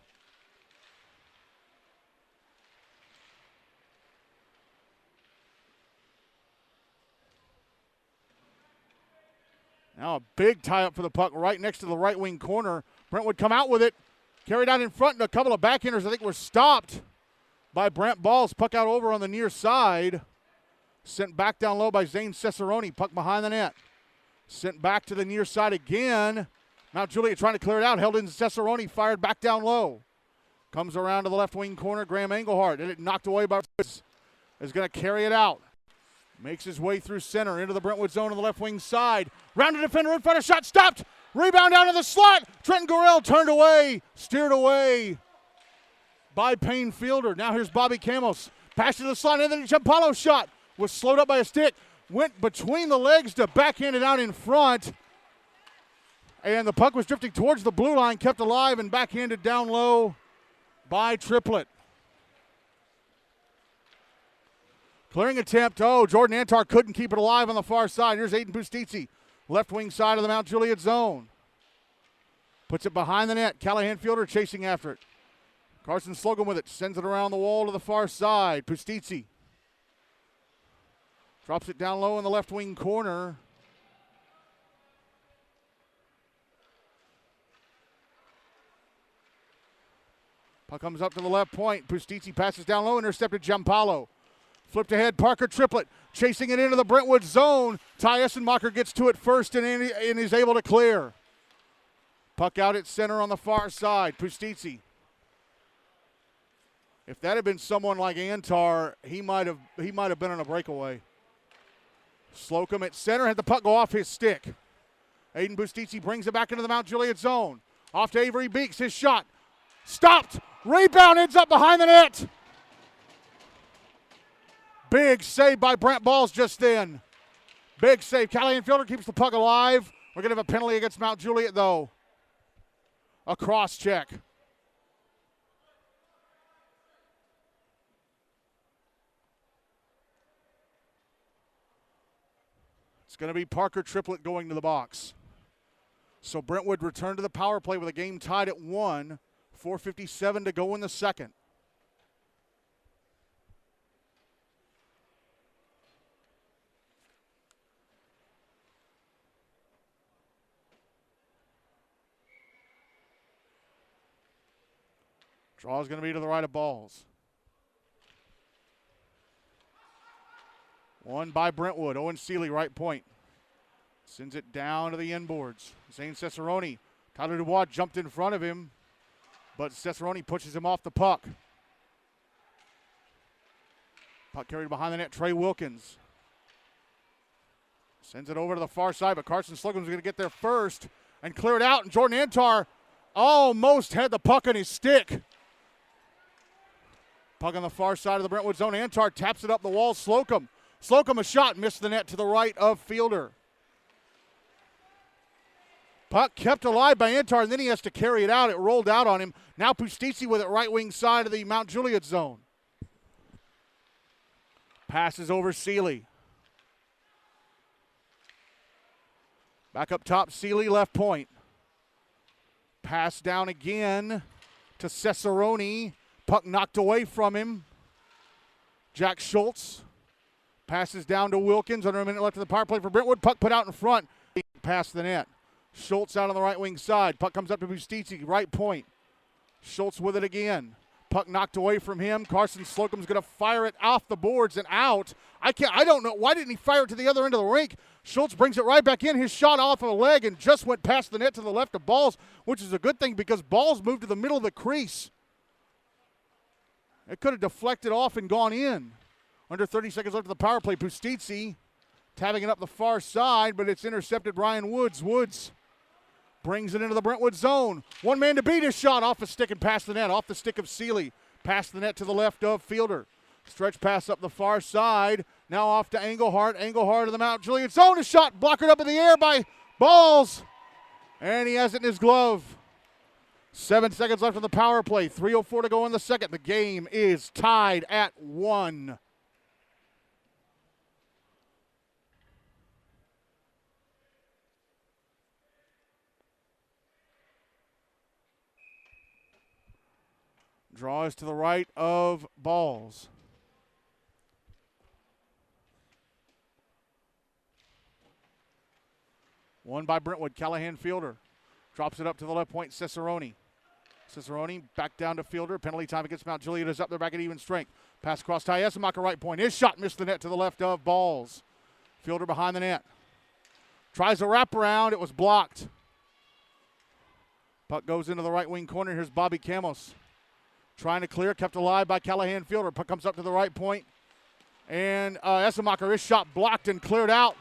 Now a big tie-up for the puck right next to the right wing corner. Brentwood come out with it. Carried out in front, and a couple of backhanders I think were stopped by Brent Balls. Puck out over on the near side. Sent back down low by Zane Cesaroni. Puck behind the net. Sent back to the near side again. Mount Juliet trying to clear it out. Held in Cesaroni. Fired back down low. Comes around to the left wing corner. Graham Engelhardt. And it knocked away by Woods. Is going to carry it out. Makes his way through center into the Brentwood zone on the left wing side. Rounded defender in front of shot. Stopped. Rebound down to the slot. Trenton Gorell turned away. Steered away by Payne Fielder. Now here's Bobby Camos. Pass to the slot. Anthony Champalo's shot was slowed up by a stick. Went between the legs to backhand it out in front. And the puck was drifting towards the blue line. Kept alive and backhanded down low by Triplett. Clearing attempt. Oh, Jordan Antar couldn't keep it alive on the far side. Here's Aiden Bustizzi, left wing side of the Mount Juliet zone. Puts it behind the net. Callahan Fielder chasing after it. Carson Slocum with it. Sends it around the wall to the far side. Bustizzi drops it down low in the left wing corner. Puck comes up to the left point. Bustizzi passes down low. Intercepted Giampalo. Flipped ahead, Parker Triplett chasing it into the Brentwood zone. Ty Essenmacher gets to it first and is able to clear. Puck out at center on the far side. Bustizzi. If that had been someone like Antar, he might have been on a breakaway. Slocum at center, had the puck go off his stick. Aiden Bustizzi brings it back into the Mount Juliet zone. Off to Avery Beeks, his shot. Stopped. Rebound ends up behind the net. Big save by Brent Balls just then. Big save. Callahan Fielder keeps the puck alive. We're going to have a penalty against Mount Juliet, though. A cross check. It's going to be Parker Triplett going to the box. So Brentwood returned to the power play with a game tied at 1. 4:57 to go in the second. Draw is going to be to the right of Balls. One by Brentwood. Owen Seeley, right point. Sends it down to the inboards. Zane Cesaroni. Tyler Dubois jumped in front of him, but Cesaroni pushes him off the puck. Puck carried behind the net. Trey Wilkins sends it over to the far side, but Carson Slocum's going to get there first and clear it out, and Jordan Antar almost had the puck on his stick. Puck on the far side of the Brentwood zone. Antar taps it up the wall. Slocum a shot, missed the net to the right of Fielder. Puck kept alive by Antar, and then he has to carry it out. It rolled out on him. Now Bustizzi with it right wing side of the Mount Juliet zone. Passes over Seeley. Back up top, Seeley, left point. Pass down again to Cesaroni. Puck knocked away from him. Jack Schultz Passes down to Wilkins. Under a minute left of the power play for Brentwood. Puck put out in front. Past the net. Schultz out on the right wing side. Puck comes up to Bustici, right point. Schultz with it again. Puck knocked away from him. Carson Slocum's going to fire it off the boards and out. I don't know. Why didn't he fire it to the other end of the rink? Schultz brings it right back in. His shot off of a leg and just went past the net to the left of Balls, which is a good thing because Balls moved to the middle of the crease. It could have deflected off and gone in. Under 30 seconds left of the power play. Bustici tabbing it up the far side, but it's intercepted. Ryan Woods. Woods brings it into the Brentwood zone. One man to beat. His shot off the stick and past the net. Off the stick of Seeley. Past the net to the left of Fielder. Stretch pass up the far side. Now off to Engelhardt. Engelhardt to the Mount Juliet zone. A shot blockered up in the air by Balls. And he has it in his glove. 7 seconds left on the power play. 3:04 to go in the second. The game is tied at 1. Draw is to the right of Balls. Won by Brentwood. Callahan Fielder drops it up to the left point. Cicerone back down to Fielder. Penalty time against Mount Juliet is up there back at even strength. Pass across Ty Essemacher, right point. His shot missed the net to the left of Balls. Fielder behind the net. Tries a wraparound. It was blocked. Puck goes into the right wing corner. Here's Bobby Camos. Trying to clear, kept alive by Callahan Fielder. Puck comes up to the right point. And Essemacher, his shot blocked and cleared out.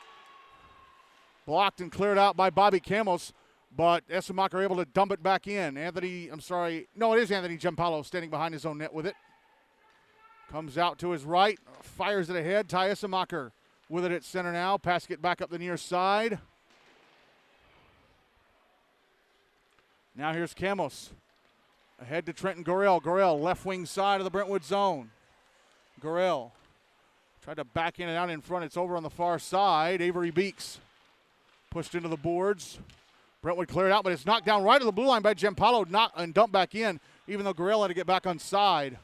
Blocked and cleared out by Bobby Camos. But Essemacher able to dump it back in. It is Anthony Giampaolo standing behind his own net with it. Comes out to his right, fires it ahead. Ty Essemacher with it at center now. Pass it back up the near side. Now here's Camos. Ahead to Trenton Gorell. Gorell, left wing side of the Brentwood zone. Gorell tried to back in and out in front. It's over on the far side. Avery Beeks pushed into the boards. Brentwood cleared out, but it's knocked down right to the blue line by Giampaolo and dumped back in, even though Gorell had to get back on side.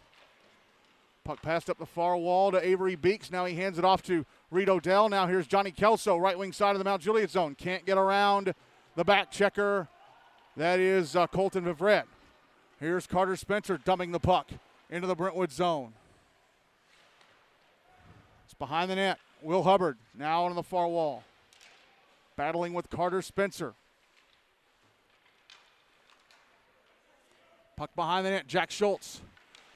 Puck passed up the far wall to Avery Beeks. Now he hands it off to Reed Odell. Now here's Johnny Kelso, right wing side of the Mount Juliet zone. Can't get around the back checker. That is Colton Vivret. Here's Carter Spencer dumping the puck into the Brentwood zone. It's behind the net. Will Hubbard now on the far wall. Battling with Carter Spencer. Puck behind the net. Jack Schultz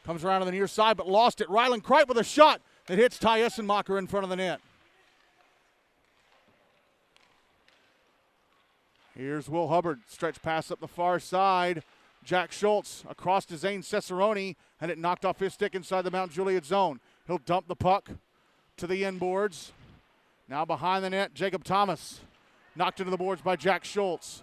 comes around on the near side but lost it. Rylan Kripe with a shot that hits Ty Essemacher in front of the net. Here's Will Hubbard. Stretch pass up the far side. Jack Schultz across to Zane Cicerone, had it knocked off his stick inside the Mount Juliet zone. He'll dump the puck to the end boards. Now behind the net, Jacob Thomas. Knocked into the boards by Jack Schultz.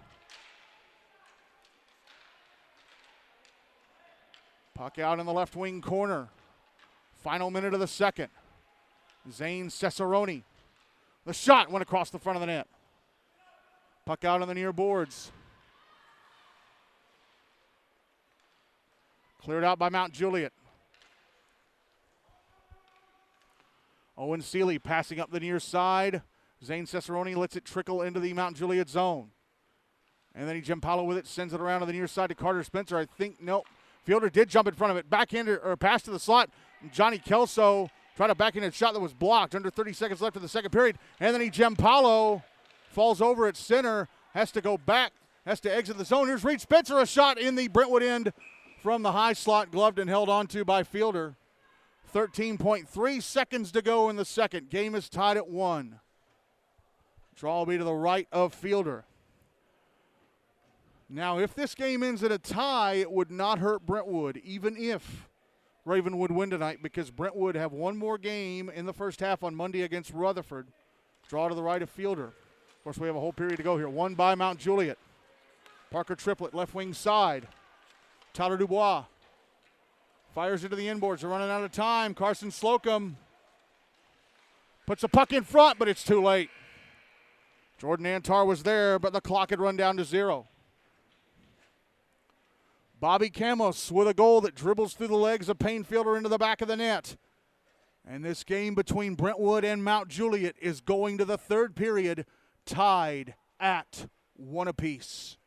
Puck out in the left wing corner. Final minute of the second. Zane Cicerone. The shot went across the front of the net. Puck out on the near boards. Cleared out by Mount Juliet. Owen Seeley passing up the near side. Zane Cicerone lets it trickle into the Mount Juliet zone. And then Giampaolo with it, sends it around to the near side to Carter Spencer. Fielder did jump in front of it. Backhander or pass to the slot. Johnny Kelso tried a backhand shot that was blocked. Under 30 seconds left of the second period. Anthony Giampaolo falls over at center. Has to go back. Has to exit the zone. Here's Reed Spencer. A shot in the Brentwood end from the high slot. Gloved and held onto by Fielder. 13.3 seconds to go in the second. Game is tied at 1. Draw will be to the right of Fielder. Now, if this game ends at a tie, it would not hurt Brentwood, even if Ravenwood win tonight, because Brentwood have one more game in the first half on Monday against Rutherford. Draw to the right of Fielder. Of course, we have a whole period to go here. Won by Mount Juliet. Parker Triplett, left wing side. Tyler Dubois fires into the inboards. They're running out of time. Carson Slocum puts a puck in front, but it's too late. Jordan Antar was there, but the clock had run down to 0. Bobby Camos with a goal that dribbles through the legs of Payne Fielder into the back of the net. And this game between Brentwood and Mount Juliet is going to the third period, tied at 1 apiece.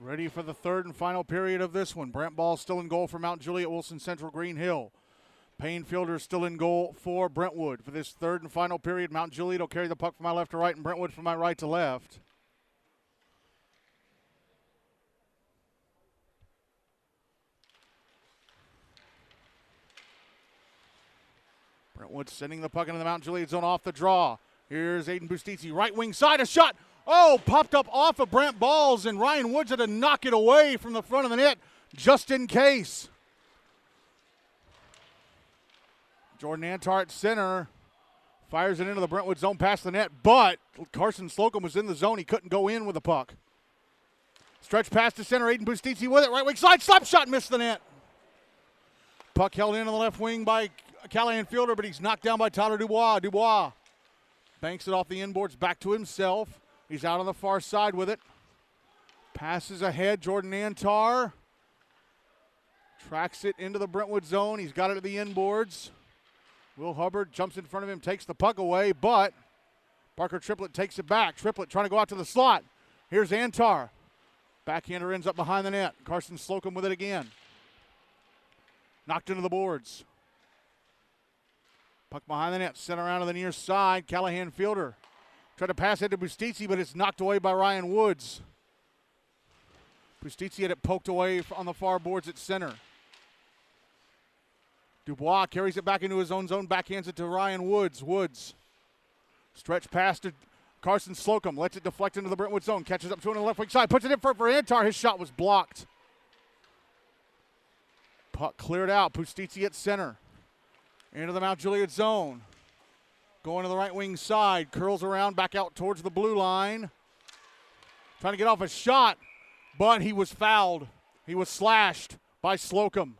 Ready for the third and final period of this one. Brent ball still in goal for Mount Juliet-Wilson Central Green Hill. Payne Fielder still in goal for Brentwood. For this third and final period, Mount Juliet will carry the puck from my left to right and Brentwood from my right to left. Brentwood sending the puck into the Mount Juliet zone off the draw. Here's Aiden Bustizzi, right wing side, a shot. Oh, popped up off of Brent Balls, and Ryan Woods had to knock it away from the front of the net just in case. Jordan Antar at center fires it into the Brentwood zone past the net, but Carson Slocum was in the zone. He couldn't go in with the puck. Stretch pass to center, Aiden Bustizzi with it, right wing slide, slap shot, missed the net. Puck held in on the left wing by Callahan Fielder, but he's knocked down by Tyler Dubois. Dubois banks it off the inboards back to himself. He's out on the far side with it. Passes ahead, Jordan Antar. Tracks it into the Brentwood zone. He's got it at the inboards. Will Hubbard jumps in front of him, takes the puck away, but Parker Triplett takes it back. Triplett trying to go out to the slot. Here's Antar. Backhander ends up behind the net. Carson Slocum with it again. Knocked into the boards. Puck behind the net, sent around to the near side. Callahan Fielder tried to pass it to Bustizzi, but it's knocked away by Ryan Woods. Bustizzi had it poked away on the far boards at center. Dubois carries it back into his own zone, backhands it to Ryan Woods. Woods, stretch pass to Carson Slocum, lets it deflect into the Brentwood zone, catches up to it on the left wing side, puts it in for Antar. His shot was blocked. Puck cleared out. Bustizzi at center. Into the Mount Juliet zone. Going to the right wing side, curls around back out towards the blue line. Trying to get off a shot, but he was fouled. He was slashed by Slocum.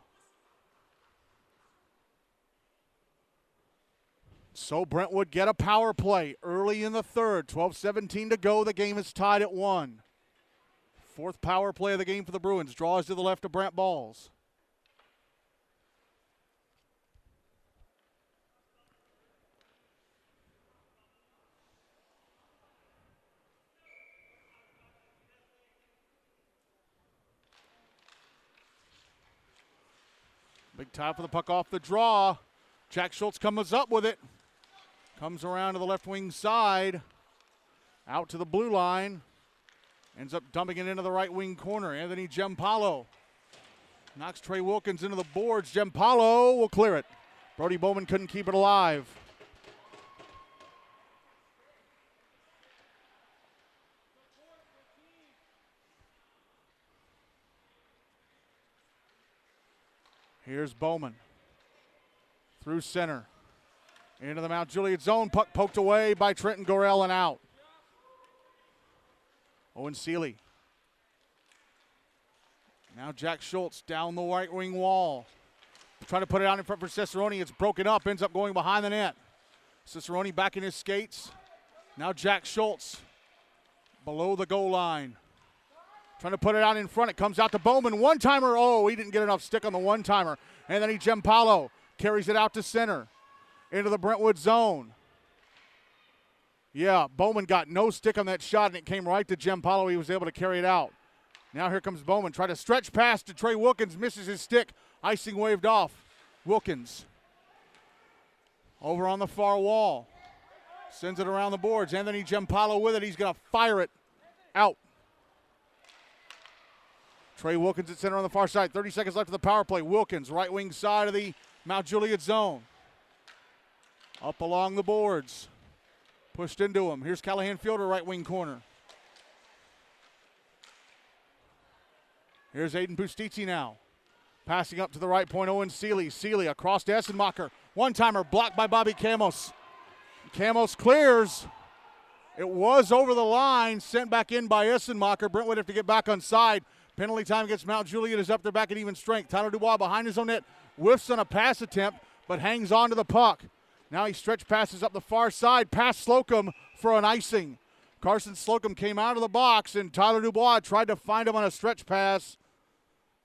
So Brentwood get a power play early in the third. 12:17 to go. The game is tied at 1. Fourth power play of the game for the Bruins. Draws to the left of Brent Balls. Big tie for the puck off the draw. Jack Schultz comes up with it. Comes around to the left wing side. Out to the blue line. Ends up dumping it into the right wing corner. Anthony Giampalo knocks Trey Wilkins into the boards. Giampalo will clear it. Brody Bowman couldn't keep it alive. Here's Bowman. Through center. Into the Mount Juliet zone. Puck poked away by Trenton Gorell and out. Owen Seeley. Now Jack Schultz down the right wing wall. Trying to put it out in front for Cicerone. It's broken up. Ends up going behind the net. Cicerone back in his skates. Now Jack Schultz below the goal line. Trying to put it out in front. It comes out to Bowman. One-timer. Oh, he didn't get enough stick on the one-timer. And then Giampaolo carries it out to center. Into the Brentwood zone. Yeah, Bowman got no stick on that shot, and it came right to Giampaolo. He was able to carry it out. Now here comes Bowman. Try to stretch pass to Trey Wilkins. Misses his stick. Icing waved off. Wilkins. Over on the far wall. Sends it around the boards. Anthony Giampaolo with it. He's going to fire it out. Trey Wilkins at center on the far side. 30 seconds left of the power play. Wilkins, right wing side of the Mount Juliet zone. Up along the boards. Pushed into him. Here's Callahan Fielder, right wing corner. Here's Aiden Pustici now. Passing up to the right point, Owen Seeley. Seeley across to Essenmacher. One-timer blocked by Bobby Camos. Camos clears. It was over the line, sent back in by Essenmacher. Brentwood have to get back on side. Penalty time against Mount Juliet is up there back at even strength. Tyler Dubois behind his own net. Whiffs on a pass attempt, but hangs on to the puck. Now he stretch passes up the far side, past Slocum for an icing. Carson Slocum came out of the box, and Tyler Dubois tried to find him on a stretch pass,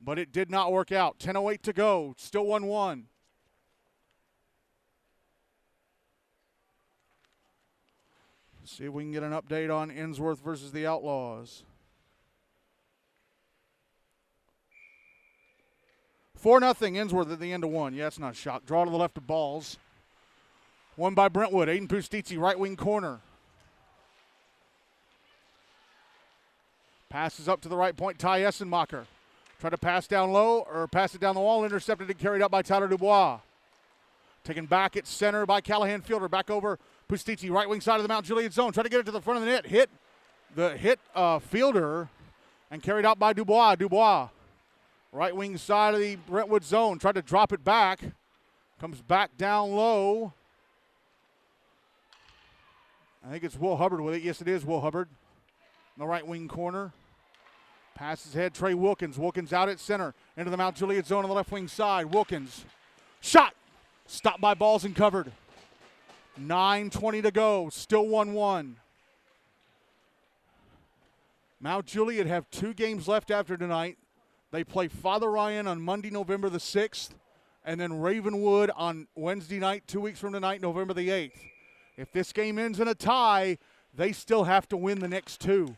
but it did not work out. 10:08 to go, still 1-1. See if we can get an update on Innsworth versus the Outlaws. 4-0 Innsworth at the end of one. Yeah, it's not a shock. Draw to the left of Balls. Won by Brentwood. Aiden Pustici, right wing corner. Passes up to the right point. Ty Essenmacher. Try to pass down low or pass it down the wall. Intercepted and carried out by Tyler Dubois. Taken back at center by Callahan Fielder. Back over Pustici, right wing side of the Mount Juliet zone. Try to get it to the front of the net. Hit Fielder and carried out by Dubois. Dubois. Right wing side of the Brentwood zone. Tried to drop it back. Comes back down low. I think it's Will Hubbard with it. Yes, it is Will Hubbard. In the right wing corner. Passes ahead. Trey Wilkins. Wilkins out at center. Into the Mount Juliet zone on the left wing side. Wilkins. Shot. Stopped by Balls and covered. 9:20 to go. Still 1-1. Mount Juliet have 2 games left after tonight. They play Father Ryan on Monday, November the 6th, and then Ravenwood on Wednesday night, 2 weeks from tonight, November the 8th. If this game ends in a tie, they still have to win the next 2.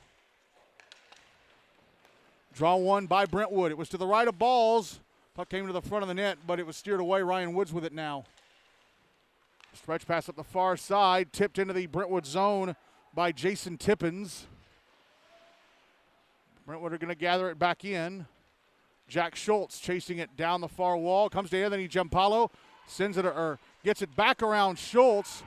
Draw one by Brentwood. It was to the right of Balls. Puck came to the front of the net, but it was steered away. Ryan Woods with it now. Stretch pass up the far side, tipped into the Brentwood zone by Jason Tippins. Brentwood are going to gather it back in. Jack Schultz chasing it down the far wall. Comes to Anthony Giampaolo. Sends it or gets it back around Schultz.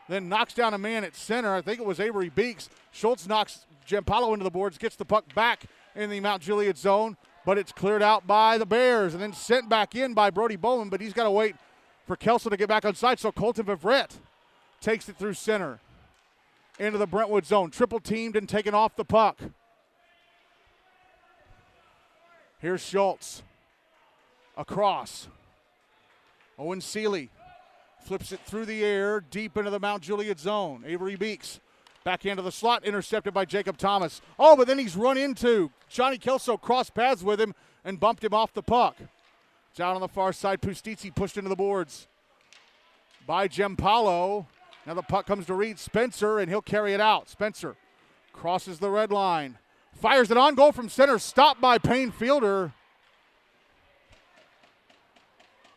Then knocks down a man at center. I think it was Avery Beeks. Schultz knocks Giampaolo into the boards. Gets the puck back in the Mount Juliet zone. But it's cleared out by the Bears. And then sent back in by Brody Bowman. But he's got to wait for Kelso to get back on side. So Colton Vivrette takes it through center. Into the Brentwood zone. Triple teamed and taken off the puck. Here's Schultz. Across. Owen Seeley flips it through the air, deep into the Mount Juliet zone. Avery Beeks back into the slot, intercepted by Jacob Thomas. Oh, but then he's run into. Johnny Kelso crossed paths with him and bumped him off the puck. It's out on the far side. Pustici pushed into the boards by Giampaolo. Now the puck comes to Reed Spencer, and he'll carry it out. Spencer crosses the red line. Fires it on goal from center, stopped by Payne Fielder.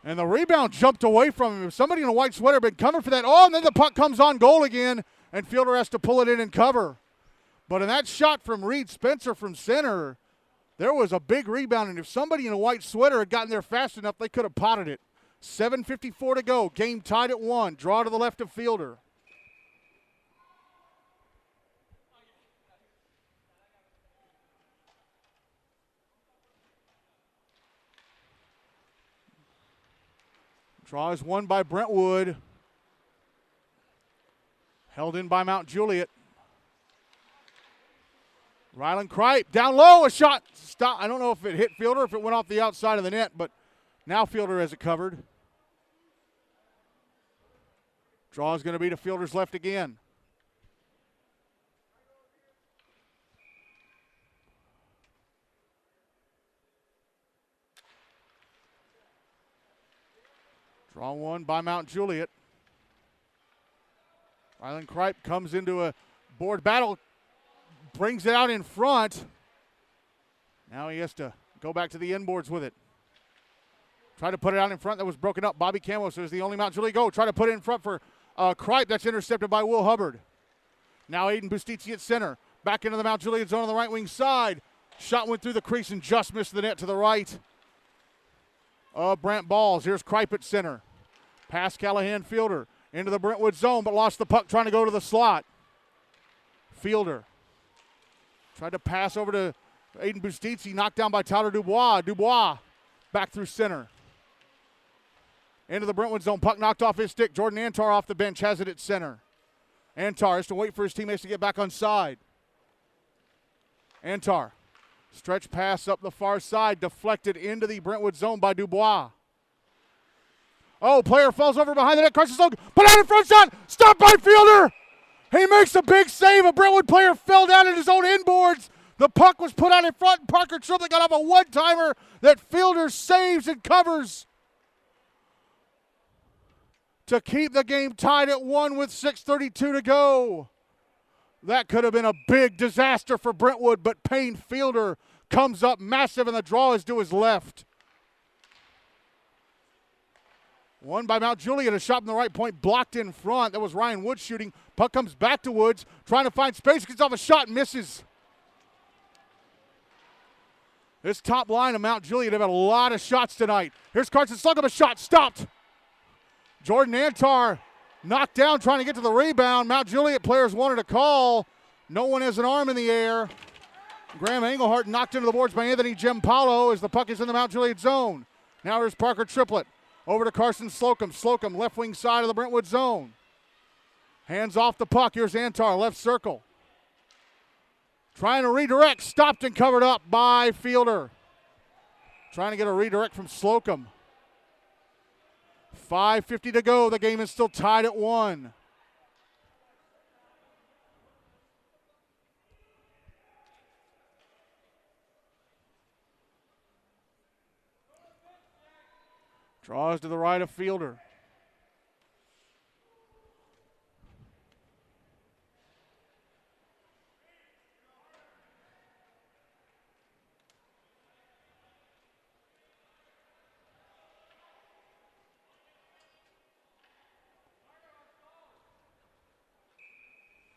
And the rebound jumped away from him. If somebody in a white sweater had been coming for that. Oh, and then the puck comes on goal again, and Fielder has to pull it in and cover. But in that shot from Reed Spencer from center, there was a big rebound, and if somebody in a white sweater had gotten there fast enough, they could have potted it. 7:54 to go. Game tied at 1. Draw to the left of Fielder. Draw is won by Brentwood. Held in by Mount Juliet. Rylan Kripe down low, a shot. Stop. I don't know if it hit Fielder, if it went off the outside of the net, but now Fielder has it covered. Draw is going to be to Fielder's left again. Draw one by Mount Juliet. Rylan Kripe comes into a board battle, brings it out in front. Now he has to go back to the inboards with it. Try to put it out in front. That was broken up. Bobby Camos is the only Mount Juliet go. Try to put it in front for Kripe. That's intercepted by Will Hubbard. Now Aiden Bustizzi at center. Back into the Mount Juliet zone on the right wing side. Shot went through the crease and just missed the net to the right. Brant Balls. Here's Kripe at center. Pass Callahan Fielder into the Brentwood zone, but lost the puck trying to go to the slot. Fielder tried to pass over to Aiden Bustizzi, knocked down by Tyler Dubois. Dubois back through center. Into the Brentwood zone, puck knocked off his stick. Jordan Antar off the bench, has it at center. Antar has to wait for his teammates to get back on side. Antar, stretch pass up the far side, deflected into the Brentwood zone by Dubois. Oh, player falls over behind the net. Carson Slogan, put out in front shot, stopped by Fielder. He makes a big save. A Brentwood player fell down at his own inboards. The puck was put out in front, and Parker Triplett got off a one-timer that Fielder saves and covers to keep the game tied at 1 with 6:32 to go. That could have been a big disaster for Brentwood, but Payne Fielder comes up massive, and the draw is to his left. One by Mount Juliet, a shot from the right point, blocked in front. That was Ryan Woods shooting. Puck comes back to Woods, trying to find space, gets off a shot, misses. This top line of Mount Juliet have had a lot of shots tonight. Here's Carson Slocum, a shot, stopped. Jordan Antar knocked down, trying to get to the rebound. Mount Juliet players wanted a call. No one has an arm in the air. Graham Engelhart knocked into the boards by Anthony Giampaolo as the puck is in the Mount Juliet zone. Now here's Parker Triplett. Over to Carson Slocum. Slocum, left wing side of the Brentwood zone. Hands off the puck. Here's Antar, left circle. Trying to redirect. Stopped and covered up by Fielder. Trying to get a redirect from Slocum. 5:50 to go. The game is still tied at 1. Draws to the right of Fielder.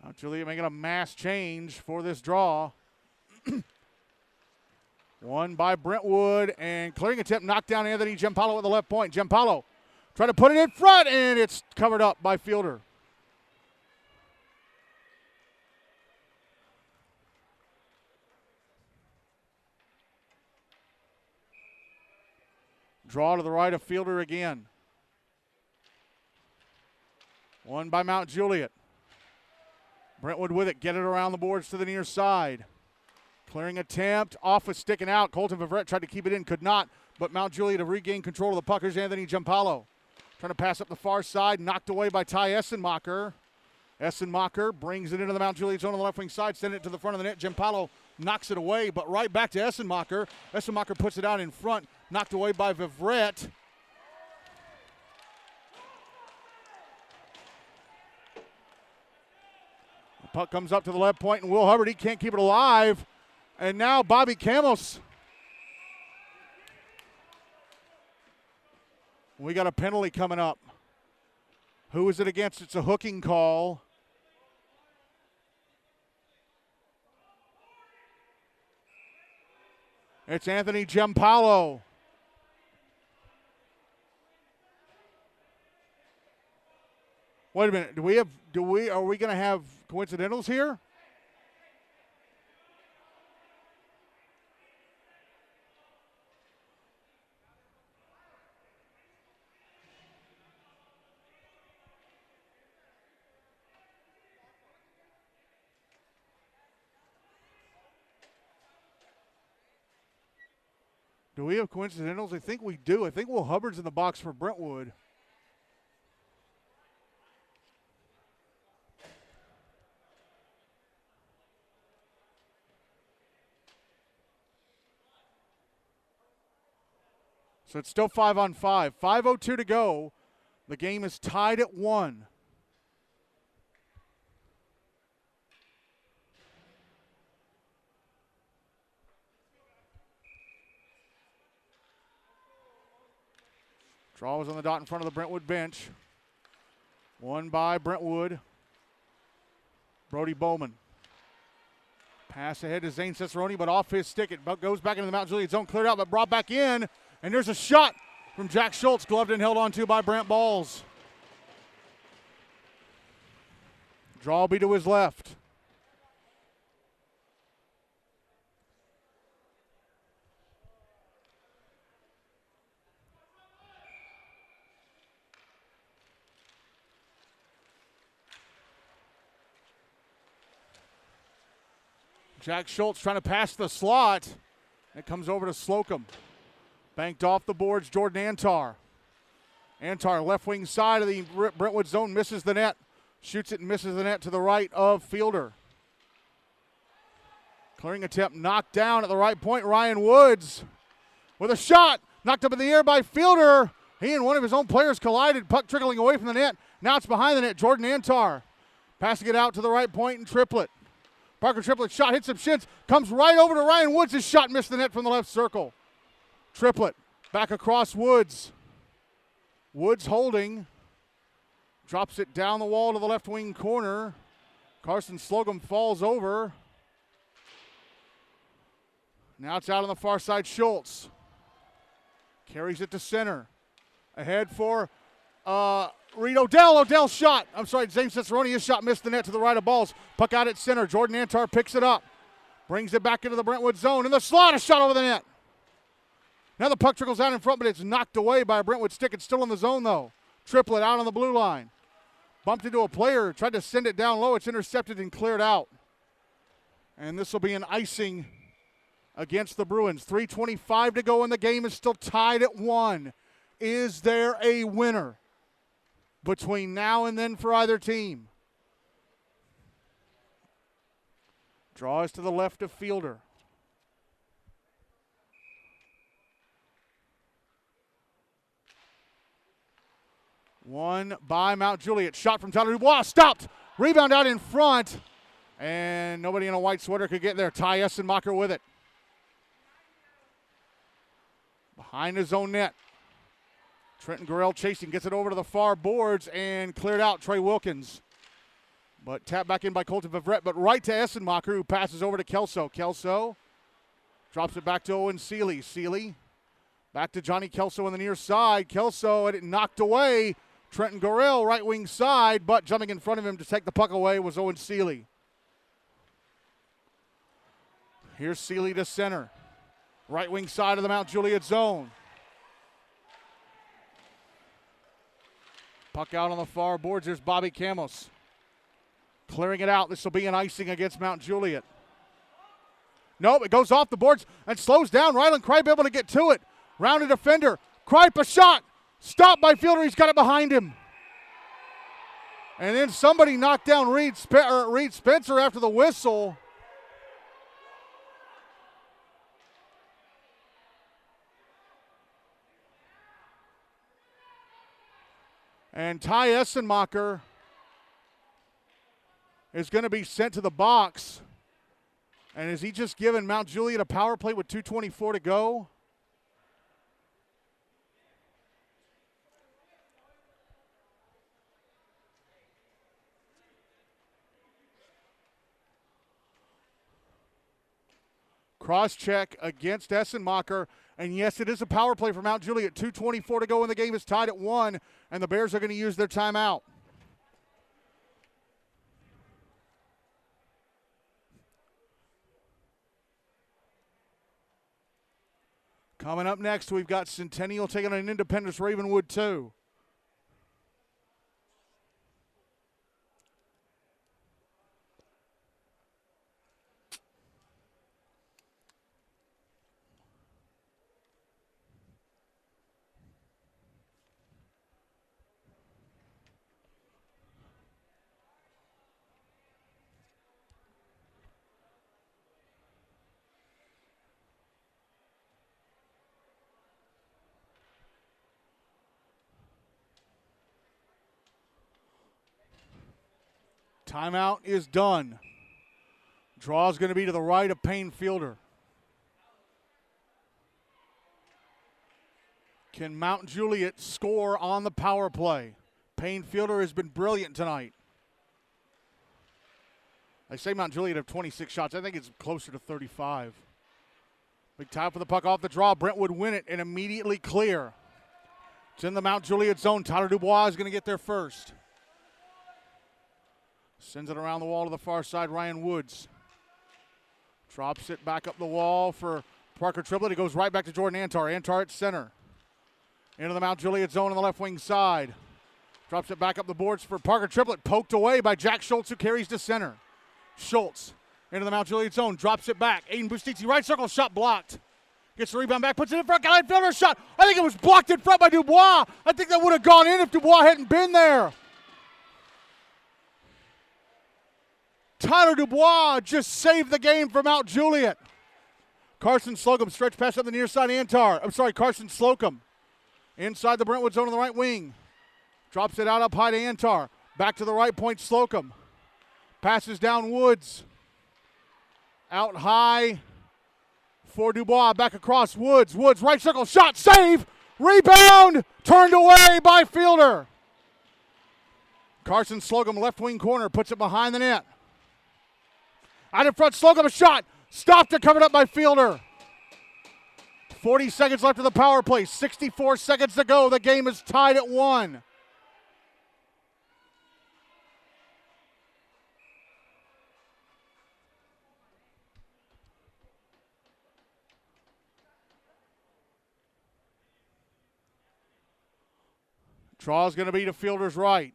Now Juliet making a mass change for this draw. One by Brentwood, and clearing attempt, knocked down Anthony Giampaolo at the left point. Giampaolo trying to put it in front, and it's covered up by Fielder. Draw to the right of Fielder again. One by Mount Juliet. Brentwood with it, get it around the boards to the near side. Clearing attempt, off with sticking out. Colton Vivrette tried to keep it in, could not, but Mount Juliet have regained control of the puck. Here's Anthony Giampaolo. Trying to pass up the far side, knocked away by Ty Essenmacher. Essenmacher brings it into the Mount Juliet zone on the left wing side, send it to the front of the net. Giampaolo knocks it away, but right back to Essenmacher. Essenmacher puts it out in front, knocked away by Vivrette. The puck comes up to the left point, and Will Hubbard, he can't keep it alive. And now Bobby Camos. We got a penalty coming up. Who is it against? It's a hooking call. It's Anthony Giampaolo. Wait a minute. Are we going to have coincidentals here? Do we have coincidentals? I think we do. I think Will Hubbard's in the box for Brentwood. So it's still 5-on-5. 5:02 to go. The game is tied at 1. Draw was on the dot in front of the Brentwood bench. Won by Brentwood. Brody Bowman. Pass ahead to Zane Cicerone, but off his stick. It goes back into the Mount Juliet zone, cleared out, but brought back in. And there's a shot from Jack Schultz, gloved and held onto by Brant Balls. Draw will be to his left. Jack Schultz trying to pass the slot. It comes over to Slocum. Banked off the boards, Jordan Antar. Antar, left wing side of the Brentwood zone, misses the net. Shoots it and misses the net to the right of Fielder. Clearing attempt knocked down at the right point. Ryan Woods with a shot. Knocked up in the air by Fielder. He and one of his own players collided. Puck trickling away from the net. Now it's behind the net. Jordan Antar passing it out to the right point and Triplett. Parker Triplett shot, hits some shins, comes right over to Ryan Woods. His shot missed the net from the left circle. Triplett back across Woods. Woods holding. Drops it down the wall to the left wing corner. Carson Slocum falls over. Now it's out on the far side, Schultz. Carries it to center. Ahead for Reed Odell. Odell's shot. I'm sorry, Zane Cicerone. His shot missed the net to the right of Balls. Puck out at center. Jordan Antar picks it up. Brings it back into the Brentwood zone. And the slot, a shot over the net. Now the puck trickles out in front, but it's knocked away by a Brentwood stick. It's still in the zone, though. Triplett out on the blue line. Bumped into a player. Tried to send it down low. It's intercepted and cleared out. And this will be an icing against the Bruins. 3:25 to go, and the game is still tied at 1. Is there a winner between now and then for either team? Draw is to the left of Fielder. One by Mount Juliet. Shot from Tyler Dubois. Stopped. Rebound out in front. And nobody in a white sweater could get there. Ty Essenmacher with it. Behind his own net. Trenton Gorell chasing. Gets it over to the far boards and cleared out. Trey Wilkins. But tapped back in by Colton Favret. But right to Essenmacher, who passes over to Kelso. Kelso drops it back to Owen Seeley. Seeley back to Johnny Kelso on the near side. Kelso had it knocked away. Trenton Gorell, right wing side, but jumping in front of him to take the puck away was Owen Seeley. Here's Seeley to center. Right wing side of the Mount Juliet zone. Puck out on the far boards. There's Bobby Camos. Clearing it out. This will be an icing against Mount Juliet. Nope, it goes off the boards and slows down. Rylan Kripe able to get to it. Rounded defender. Kripe, a shot. Stopped by Fielder. He's got it behind him. And then somebody knocked down Reed Spencer after the whistle. And Ty Essenmacher is going to be sent to the box. And has he just given Mount Juliet a power play with 2:24 to go? Cross-check against Essenmacher. And yes, it is a power play for Mount Juliet. 2:24 to go, and the game is tied at 1. And the Bears are going to use their timeout. Coming up next, we've got Centennial taking on Independence Ravenwood 2. Timeout is done. Draw is going to be to the right of Payne Fielder. Can Mount Juliet score on the power play? Payne Fielder has been brilliant tonight. I say Mount Juliet have 26 shots. I think it's closer to 35. Big tie for the puck off the draw. Brentwood win it and immediately clear. It's in the Mount Juliet zone. Tyler Dubois is going to get there first. Sends it around the wall to the far side. Ryan Woods drops it back up the wall for Parker Triplett. It goes right back to Jordan Antar. Antar at center. Into the Mount Juliet zone on the left wing side. Drops it back up the boards for Parker Triplett. Poked away by Jack Schultz, who carries to center. Schultz into the Mount Juliet zone. Drops it back. Aiden Bustizzi, right circle, shot blocked. Gets the rebound back, puts it in front. Callahan Fielder shot. I think it was blocked in front by Dubois. I think that would have gone in if Dubois hadn't been there. Tyler Dubois just saved the game for Mount Juliet. Carson Slocum stretch pass up the near side. Carson Slocum. Inside the Brentwood zone on the right wing. Drops it out up high to Antar. Back to the right point, Slocum. Passes down Woods. Out high for Dubois. Back across Woods. Woods, right circle, shot, save, rebound, turned away by Fielder. Carson Slocum, left wing corner, puts it behind the net. Out in front, Slocum, a shot. Stopped and covered up by Fielder. 40 seconds left of the power play. 64 seconds to go. The game is tied at 1. Draw is going to be to Fielder's right.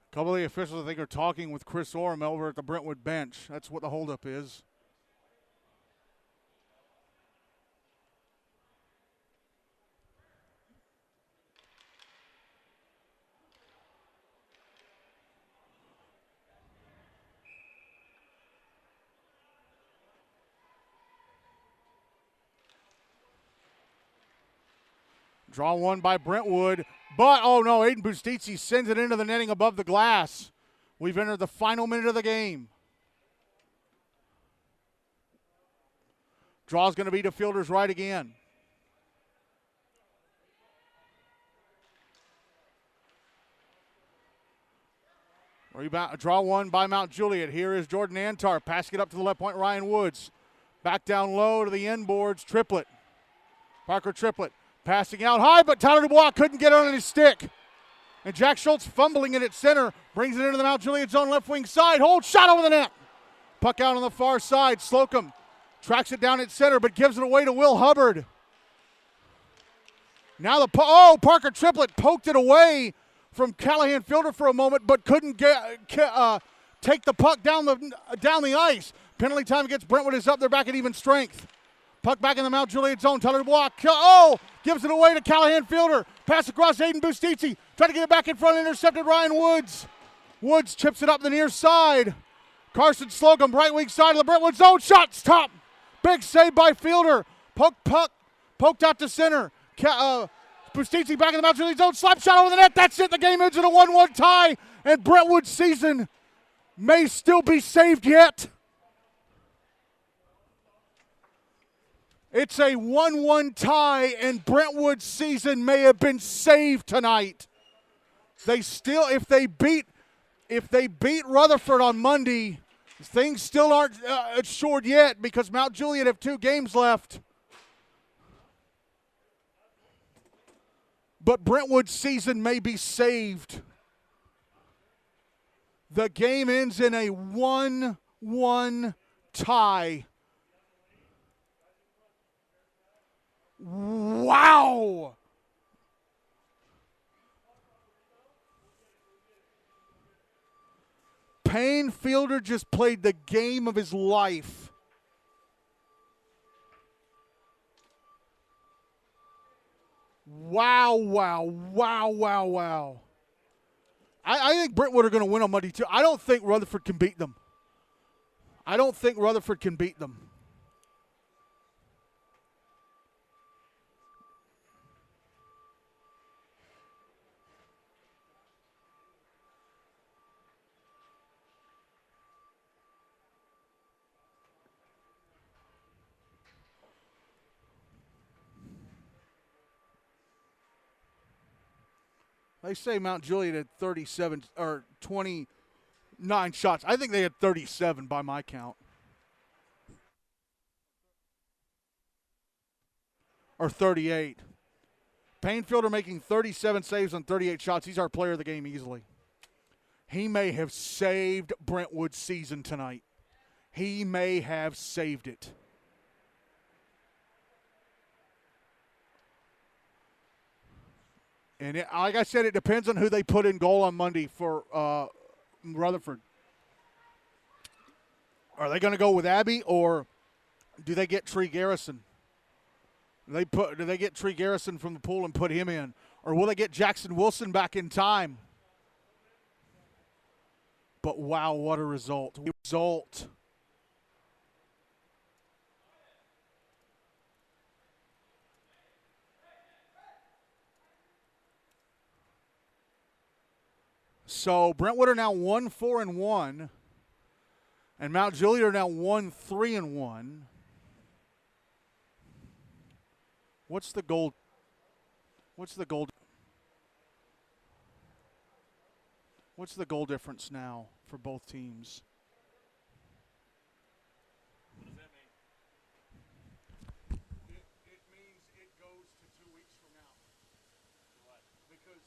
A couple of the officials, I think, are talking with Chris Orm over at the Brentwood bench. That's what the holdup is. Draw one by Brentwood. But, oh no, Aiden Bustizzi sends it into the netting above the glass. We've entered the final minute of the game. Draw's going to be to Fielder's right again. Rebound, draw one by Mount Juliet. Here is Jordan Antar. Passing it up to the left point, Ryan Woods. Back down low to the end boards, Triplett. Parker Triplett. Passing out high, but Tyler Dubois couldn't get it on his stick. And Jack Schultz fumbling it at center, brings it into the Mount Juliet zone left wing side. Hold, shot over the net. Puck out on the far side. Slocum tracks it down at center, but gives it away to Will Hubbard. Now Parker Triplett poked it away from Callahan Fielder for a moment, but couldn't take the puck down the ice. Penalty time against Brentwood is up. They're back at even strength. Puck back in the Mount Juliet zone. Tyler Dubois. Gives it away to Callahan Fielder. Pass across Aiden Bustizzi. Trying to get it back in front. Intercepted Ryan Woods. Woods chips it up the near side. Carson Slocum, right wing side of the Brentwood zone. Shots top. Big save by Fielder. Poked out to center. Bustizzi back in the Mount Juliet zone. Slap shot over the net. That's it. The game ends in a 1-1 tie. And Brentwood's season may still be saved yet. It's a 1-1 tie, and Brentwood's season may have been saved tonight. They still, if they beat Rutherford on Monday, things still aren't assured yet because Mount Juliet have 2 games left. But Brentwood's season may be saved. The game ends in a 1-1 tie. Wow! Payne Fielder just played the game of his life. Wow, wow, wow, wow, wow. I think Brentwood are going to win on Monday, too. I don't think Rutherford can beat them. I don't think Rutherford can beat them. They say Mount Juliet had 37 or 29 shots. I think they had 37 by my count. Or 38. Payne Fielder making 37 saves on 38 shots. He's our player of the game easily. He may have saved Brentwood's season tonight. He may have saved it. And like I said, it depends on who they put in goal on Monday for Rutherford. Are they going to go with Abby, or do they get Tree Garrison? Do they get Tree Garrison from the pool and put him in? Or will they get Jackson-Wilson back in time? But wow, what a result. So Brentwood are now 1-4-1, and Mount Juliet are now 1-3-1. What's the goal? What's the goal difference now for both teams? What does that mean? It means it goes to 2 weeks from now. What? Because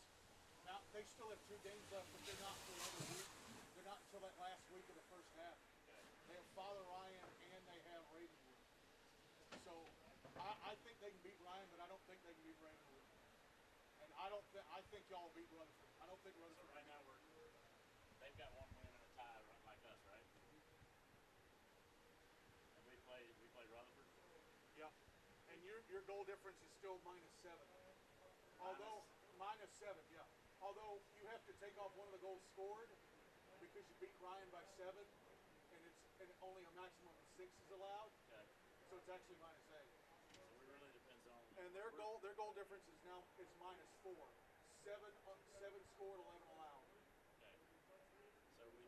now they still have 2 games left, but they're not for another week. They're not until that last week of the first half. Okay. They have Father Ryan and they have Ravenwood. So I think they can beat Ryan, but I don't think they can beat Ravenwood. And I think y'all beat Rutherford. I don't think Rutherford. So right now they've got 1 win and a tie like us, right? And we play Rutherford. Yeah. And your goal difference is still -7. Although -7, yeah. Although you have to take off one of the goals scored because you beat Ryan by 7, and only a maximum of 6 is allowed. Okay. So it's actually -8. So it really depends on. And their goal difference is now -4. 7 scored, 11 allowed. Okay. So we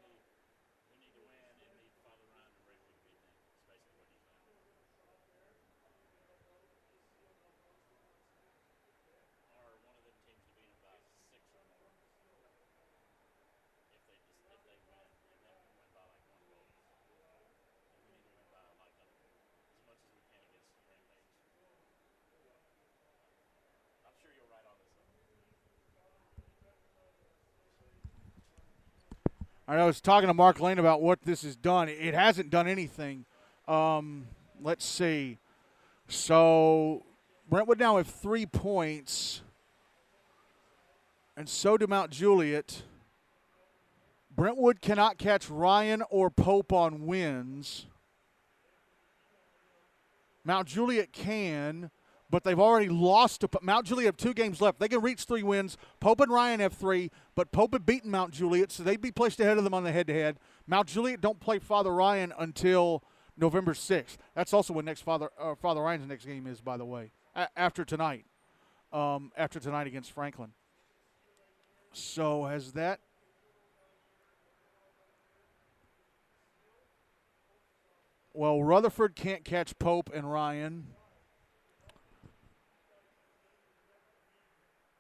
need to win and need Father Ryan and Brentwood to beat them. That's basically what he's saying. Or one of them teams to beat them by 6 or more. If they win, and then win by like 1 goal. And we need to win by like as much as we can against Rampage. I'm sure you'll write all this up. I was talking to Mark Lane about what this has done. It hasn't done anything. Let's see. So Brentwood now have 3 points, and so do Mount Juliet. Brentwood cannot catch Ryan or Pope on wins. Mount Juliet can, but they've already lost to Mount Juliet. Have 2 games left. They can reach 3 wins. Pope and Ryan have 3, but Pope had beaten Mount Juliet, so they'd be placed ahead of them on the head-to-head. Mount Juliet don't play Father Ryan until November 6th. That's also when Father Ryan's next game is, by the way, after tonight. After tonight against Franklin. So has that... Well, Rutherford can't catch Pope and Ryan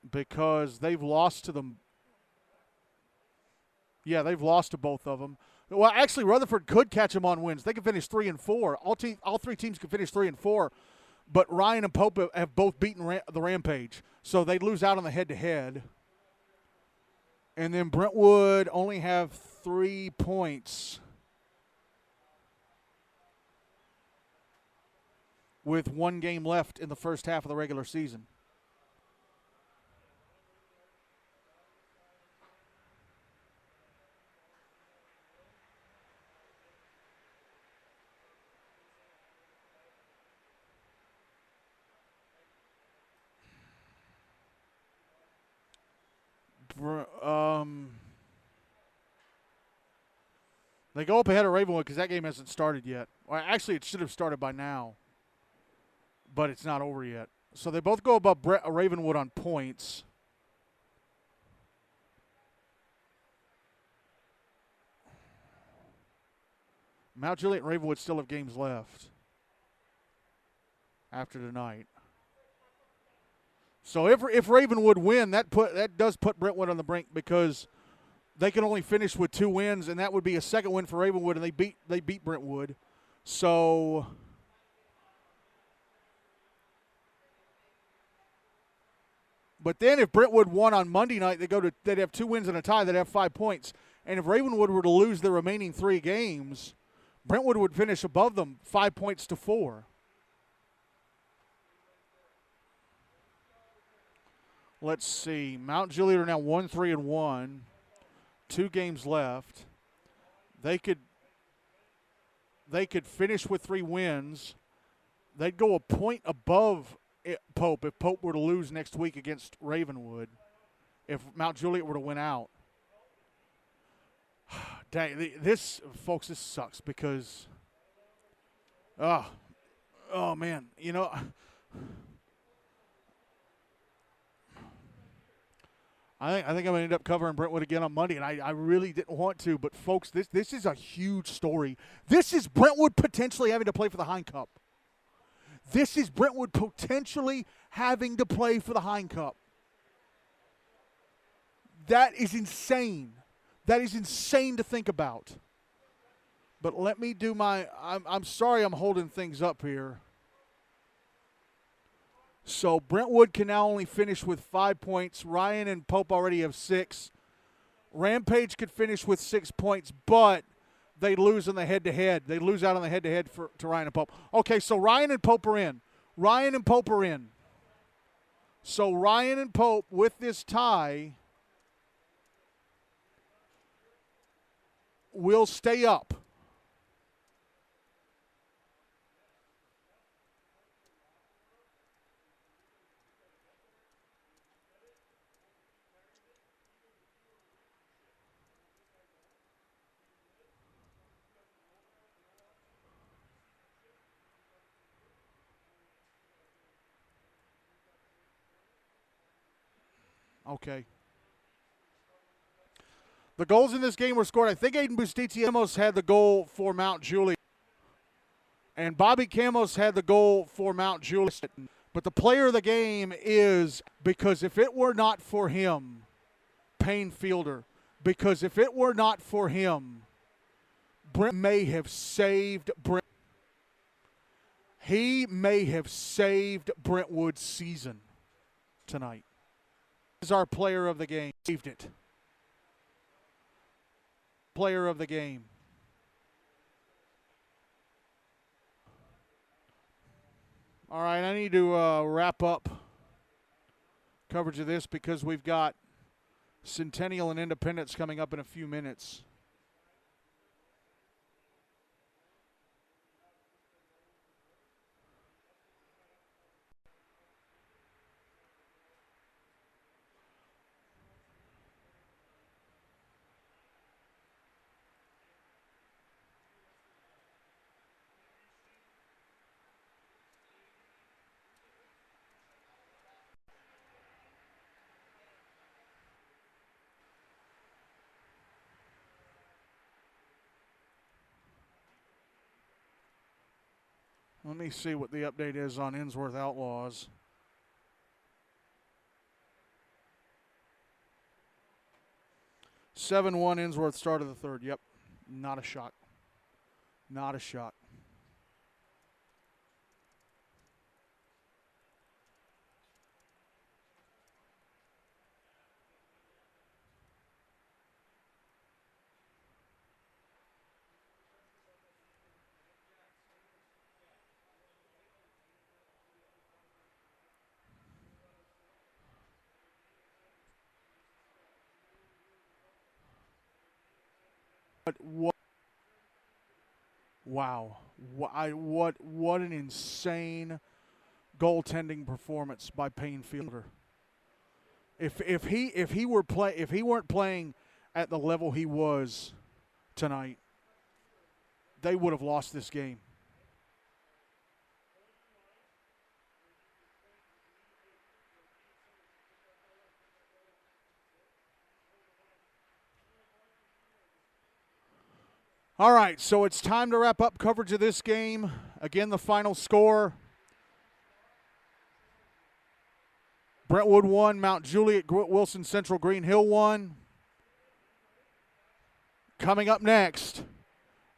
because they've lost to them. Yeah, they've lost to both of them. Well, actually, Rutherford could catch them on wins. They could finish 3-4. All 3 teams could finish 3-4, but Ryan and Pope have both beaten the Rampage, so they'd lose out on the head-to-head. And then Brentwood only have 3 points with 1 game left in the first half of the regular season. They go up ahead of Ravenwood because that game hasn't started yet. Well, actually, it should have started by now, but it's not over yet. So they both go above Ravenwood on points. Mount Juliet and Ravenwood still have games left after tonight. So if Ravenwood win, that does put Brentwood on the brink because they can only finish with 2 wins, and that would be a second win for Ravenwood, and they beat Brentwood. So but then if Brentwood won on Monday night, they'd have 2 wins and a tie. They'd have 5 points. And if Ravenwood were to lose their remaining 3 games, Brentwood would finish above them 5 points to 4. Let's see. Mount Juliet are now 1-3-1. 2 games left. They could finish with 3 wins. They'd go a point above Pope if Pope were to lose next week against Ravenwood. If Mount Juliet were to win out. Dang, this sucks because, oh man, you know, I think I'm going to end up covering Brentwood again on Monday, and I really didn't want to, but folks, this is a huge story. This is Brentwood potentially having to play for the Hein Cup. This is Brentwood potentially having to play for the Hein Cup. That is insane. That is insane to think about. But let me do I'm sorry I'm holding things up here. So Brentwood can now only finish with 5 points. Ryan and Pope already have 6. Rampage could finish with 6 points, but they lose on the head-to-head. They lose out on the head-to-head to Ryan and Pope. Okay, so Ryan and Pope are in. Ryan and Pope are in. So Ryan and Pope, with this tie, will stay up. Okay. The goals in this game were scored. I think Aiden Bustitiamos had the goal for Mount Juliet. And Bobby Camos had the goal for Mount Juliet. But the player of the game is, because if it were not for him, Payne Fielder. Because if it were not for him, Brent may have saved Brent. He may have saved Brentwood's season tonight. Is our player of the game. Saved it. Player of the game. All right, I need to wrap up coverage of this because we've got Centennial and Independence coming up in a few minutes. Let me see what the update is on Innsworth Outlaws. (7-1) Innsworth, start of the third. Yep, not a shot. Not a shot. What? Wow! What an insane goaltending performance by Payne Fielder. If he weren't playing at the level he was tonight, they would have lost this game. All right, so it's time to wrap up coverage of this game. Again, the final score: Brentwood 1, Mount Juliet-Wilson Central Green Hill 1. Coming up next,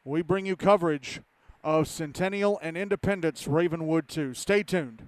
we bring you coverage of Centennial and Independence Ravenwood 2. Stay tuned.